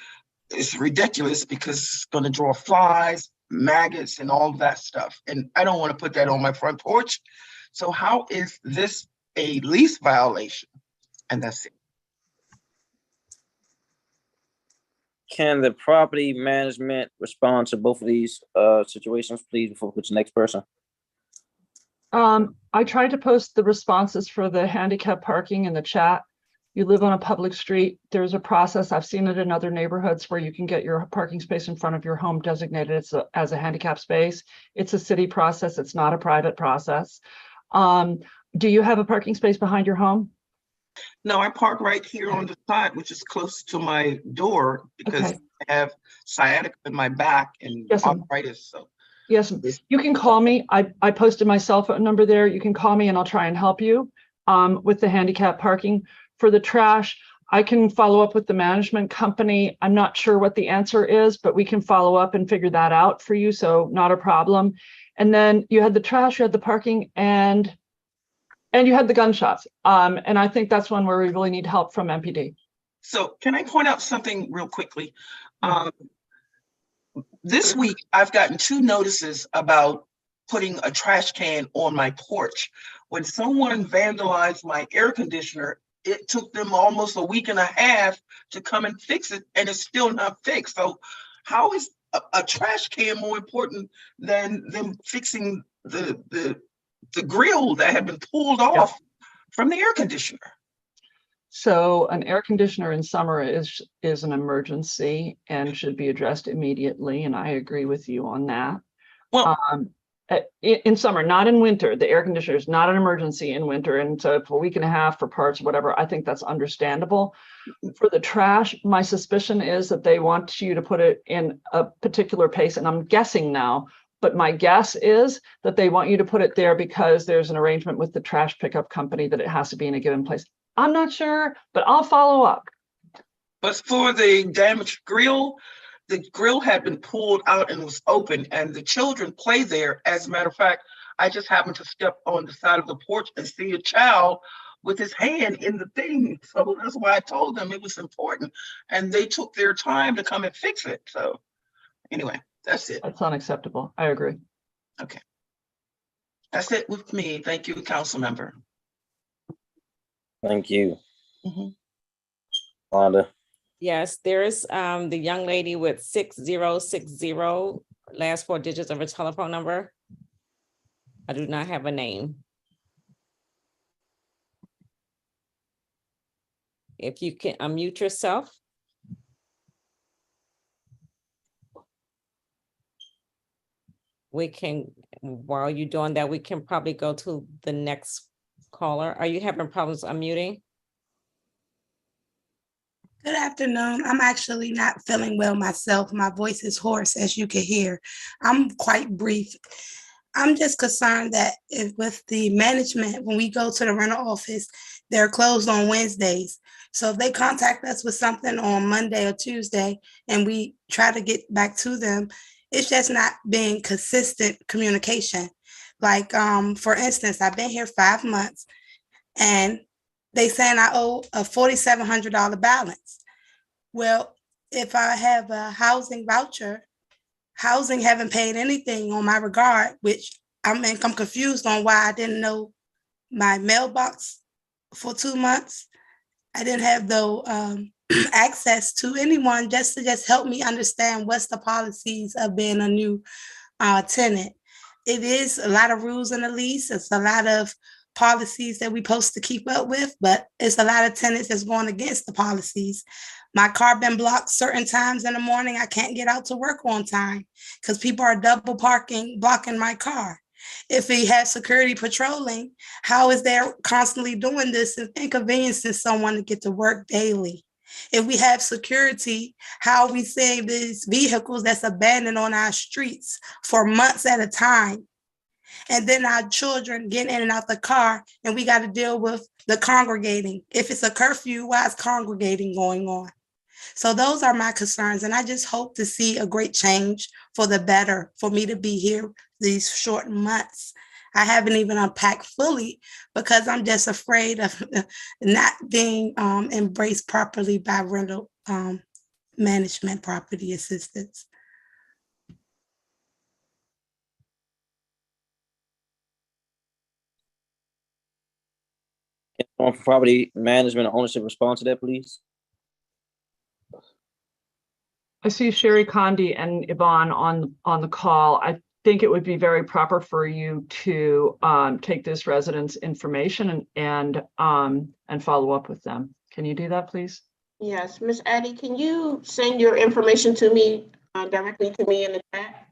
ridiculous because it's going to draw flies, maggots, and all of that stuff. And I don't want to put that on my front porch. So how is this a lease violation? And that's it. Can the property management respond to both of these situations, please, before we go to the next person? I tried to post the responses for the handicap parking in the chat. You live on a public street, there's a process. I've seen it in other neighborhoods where you can get your parking space in front of your home designated as a handicap space. It's a city process. It's not a private process. Do you have a parking space behind your home? No, I park right here on the side, which is close to my door because Okay. I have sciatica in my back and Yes, arthritis. So yes, you can call me. I posted my cell phone number there. You can call me and I'll try and help you with the handicap parking. For the trash, I can follow up with the management company. I'm not sure what the answer is, but we can follow up and figure that out for you. So not a problem. And then you had the trash, you had the parking, and you had the gunshots. And I think that's one where we really need help from MPD. So can I point out something real quickly? This week, I've gotten 2 notices about putting a trash can on my porch. When someone vandalized my air conditioner, it took them almost a week and a half to come and fix it, and it's still not fixed. So how is a trash can more important than them fixing the grill that had been pulled off from the air conditioner? So an air conditioner in summer is an emergency and should be addressed immediately. And I agree with you on that. Well, in summer, not in winter. The air conditioner is not an emergency in winter. And so for a week and a half for parts, whatever, I think that's understandable. For the trash, my suspicion is that they want you to put it in a particular pace. And I'm guessing now, but my guess is that they want you to put it there because there's an arrangement with the trash pickup company that it has to be in a given place. I'm not sure, but I'll follow up. But for the damaged grill, the grill had been pulled out and was open, and the children play there. As a matter of fact, I just happened to step on the side of the porch and see a child with his hand in the thing. So that's why I told them it was important. And they took their time to come and fix it. So anyway, that's it. That's unacceptable. I agree. Okay. That's it with me. Thank you, council member. Thank you. Mhm. Wanda. Yes, there's the young lady with 6060, last four digits of her telephone number. I do not have a name. If you can unmute yourself. We can, while you're doing that, we can probably go to the next caller. Are you having problems unmuting? Good afternoon. I'm actually not feeling well myself. My voice is hoarse, as you can hear. I'm quite brief. I'm just concerned that if with the management, when we go to the rental office, they're closed on Wednesdays. So if they contact us with something on Monday or Tuesday and we try to get back to them, it's just not being consistent communication. Like, for instance, I've been here 5 months and they saying I owe a $4,700 balance. Well, if I have a housing voucher, housing haven't paid anything on my regard, which I'm confused on why I didn't know my mailbox for 2 months. I didn't have the access to anyone just to help me understand what's the policies of being a new tenant. It is a lot of rules in the lease. It's a lot of policies that we're supposed to keep up with, but it's a lot of tenants that's going against the policies. My car been blocked certain times in the morning. I can't get out to work on time because people are double parking, blocking my car. If we have security patrolling, how is they constantly doing this and inconveniencing someone to get to work daily? If we have security, how are we seeing these vehicles that's abandoned on our streets for months at a time? And then our children getting in and out the car, and we got to deal with the congregating. If it's a curfew, why is congregating going on? So those are my concerns, and I just hope to see a great change for the better for me to be here these short months. I haven't even unpacked fully because I'm just afraid of not being embraced properly by rental management property assistance. On property management and ownership respond to that, please. I see Sherry Condi and Yvonne on the call. I think it would be very proper for you to take this resident's information and follow up with them. Can you do that, please? Yes, Miss Addie, can you send your information to me directly to me in the chat?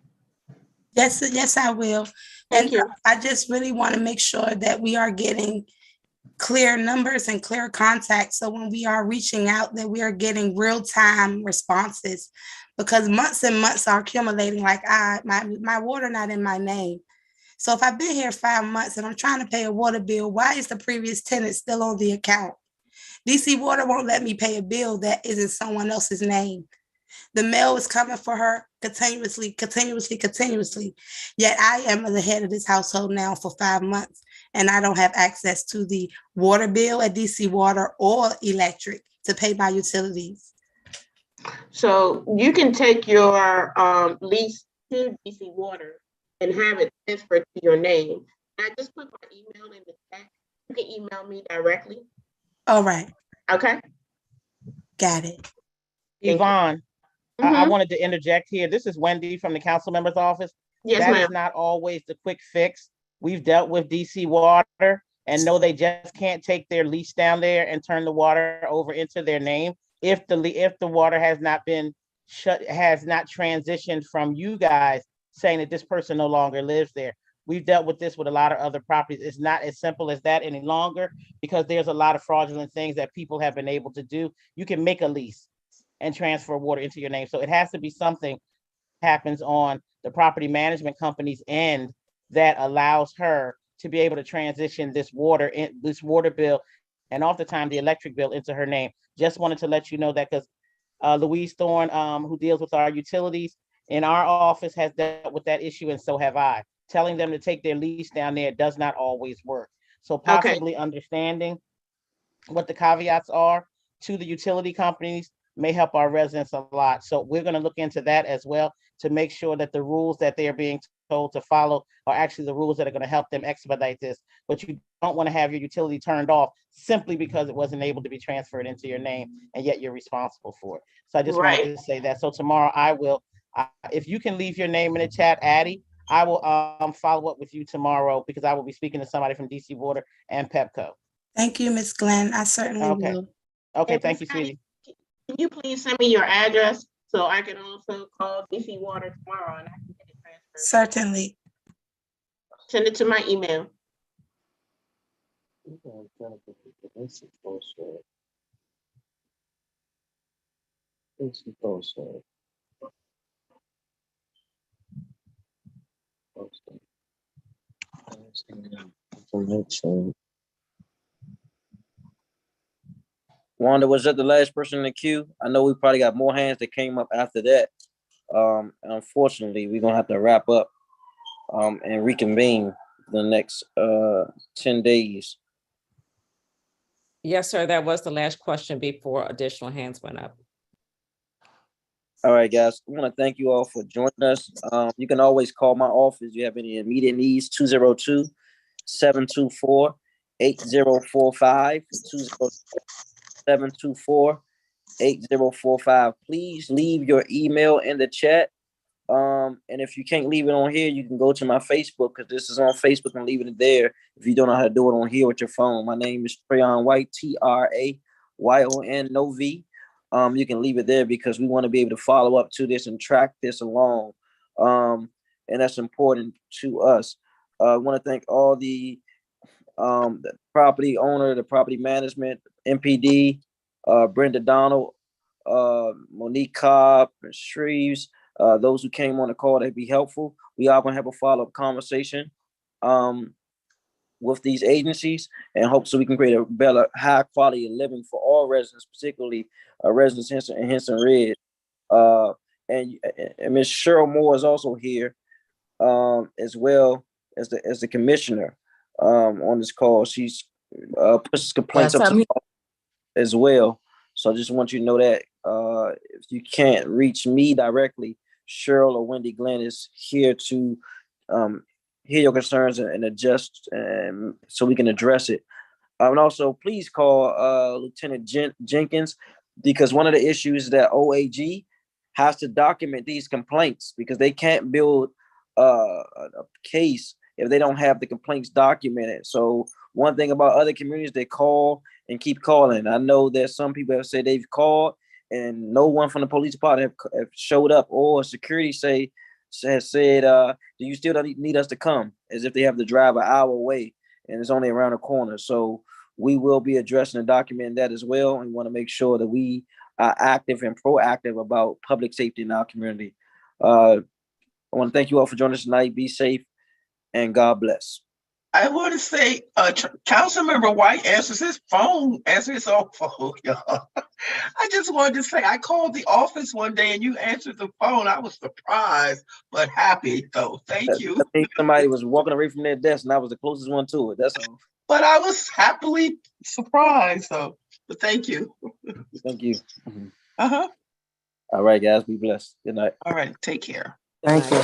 Yes, I will. Thank you. I just really want to make sure that we are getting clear numbers and clear contact. So when we are reaching out, that we are getting real-time responses, because months and months are accumulating. Like my water not in my name. So if I've been here 5 months and I'm trying to pay a water bill, why is the previous tenant still on the account? DC Water won't let me pay a bill that isn't someone else's name. The mail is coming for her continuously. Yet I am the head of this household now for 5 months, and I don't have access to the water bill at DC Water or electric to pay my utilities. So you can take your lease to DC Water and have it transferred to your name. I just put my email in the chat. You can email me directly. All right. Okay. Got it. Yvonne, I Mhm. wanted to interject here. This is Wendy from the council member's office. Yes, That ma'am. is not always the quick fix. We've dealt with DC Water and know they just can't take their lease down there and turn the water over into their name if the water has not been transitioned from you guys saying that this person no longer lives there. We've dealt with this with a lot of other properties. It's not as simple as that any longer because there's a lot of fraudulent things that people have been able to do. You can make a lease and transfer water into your name. So it has to be something that happens on the property management company's end that allows her to be able to transition this water bill and oftentimes the electric bill into her name. Just wanted to let you know that because Louise Thorne, who deals with our utilities in our office, has dealt with that issue, and so have I. Telling them to take their lease down there does not always work. So possibly understanding what the caveats are to the utility companies may help our residents a lot. So we're going to look into that as well to make sure that the rules that they're being told to follow are actually the rules that are going to help them expedite this. But you don't want to have your utility turned off simply because it wasn't able to be transferred into your name, and yet you're responsible for it. So I just wanted to say that. So tomorrow I will, if you can leave your name in the chat, Addie, I will follow up with you tomorrow because I will be speaking to somebody from DC Water and Pepco. Thank you, Ms. Glenn. I certainly will. Okay, thank you, sweetie. Can you please send me your address so I can also call DC Water tomorrow and I can get it transferred? Certainly. Send it to my email. Wanda, was that the last person in the queue? I know we probably got more hands that came up after that. Unfortunately, we're gonna have to wrap up and reconvene the next 10 days. Yes, sir. That was the last question before additional hands went up. All right, guys. I want to thank you all for joining us. You can always call my office if you have any immediate needs, 202-724-8045, 20724-8045. Please leave your email in the chat. And if you can't leave it on here, you can go to my Facebook because this is on Facebook and leave it there. If you don't know how to do it on here with your phone, my name is Trayon White, Trayon, no V. You can leave it there because we want to be able to follow up to this and track this along. And that's important to us. I want to thank all the property owner, the property management, MPD, Brenda Donald, Monique Cobb, and Shreves, those who came on the call to be helpful. We are going to have a follow-up conversation with these agencies and hope so we can create a better, high quality of living for all residents, particularly residents Henson and Henson Ridge. And Ms. Cheryl Moore is also here as well as the commissioner on this call. She's pushes complaints up to the as well. So I just want you to know that if you can't reach me directly, Cheryl or Wendy Glenn is here to hear your concerns and adjust so we can address it. And also, please call Lieutenant Jenkins because one of the issues is that OAG has to document these complaints because they can't build a case if they don't have the complaints documented. So one thing about other communities, they call and keep calling. I know that some people have said they've called and no one from the police department have showed up, or security has said, do you still need us to come? As if they have to drive an hour away and it's only around the corner. So we will be addressing and documenting that as well. And we want to make sure that we are active and proactive about public safety in our community. I want to thank you all for joining us tonight. Be safe and God bless. I want to say, Councilmember White answers his own phone, y'all. I just wanted to say, I called the office one day and you answered the phone. I was surprised, but happy though. Thank you. I think somebody was walking away from their desk and I was the closest one to it. That's all. But I was happily surprised, so, but thank you. Thank you. Uh-huh. All right, guys, be blessed. Good night. All right, take care. Thank you.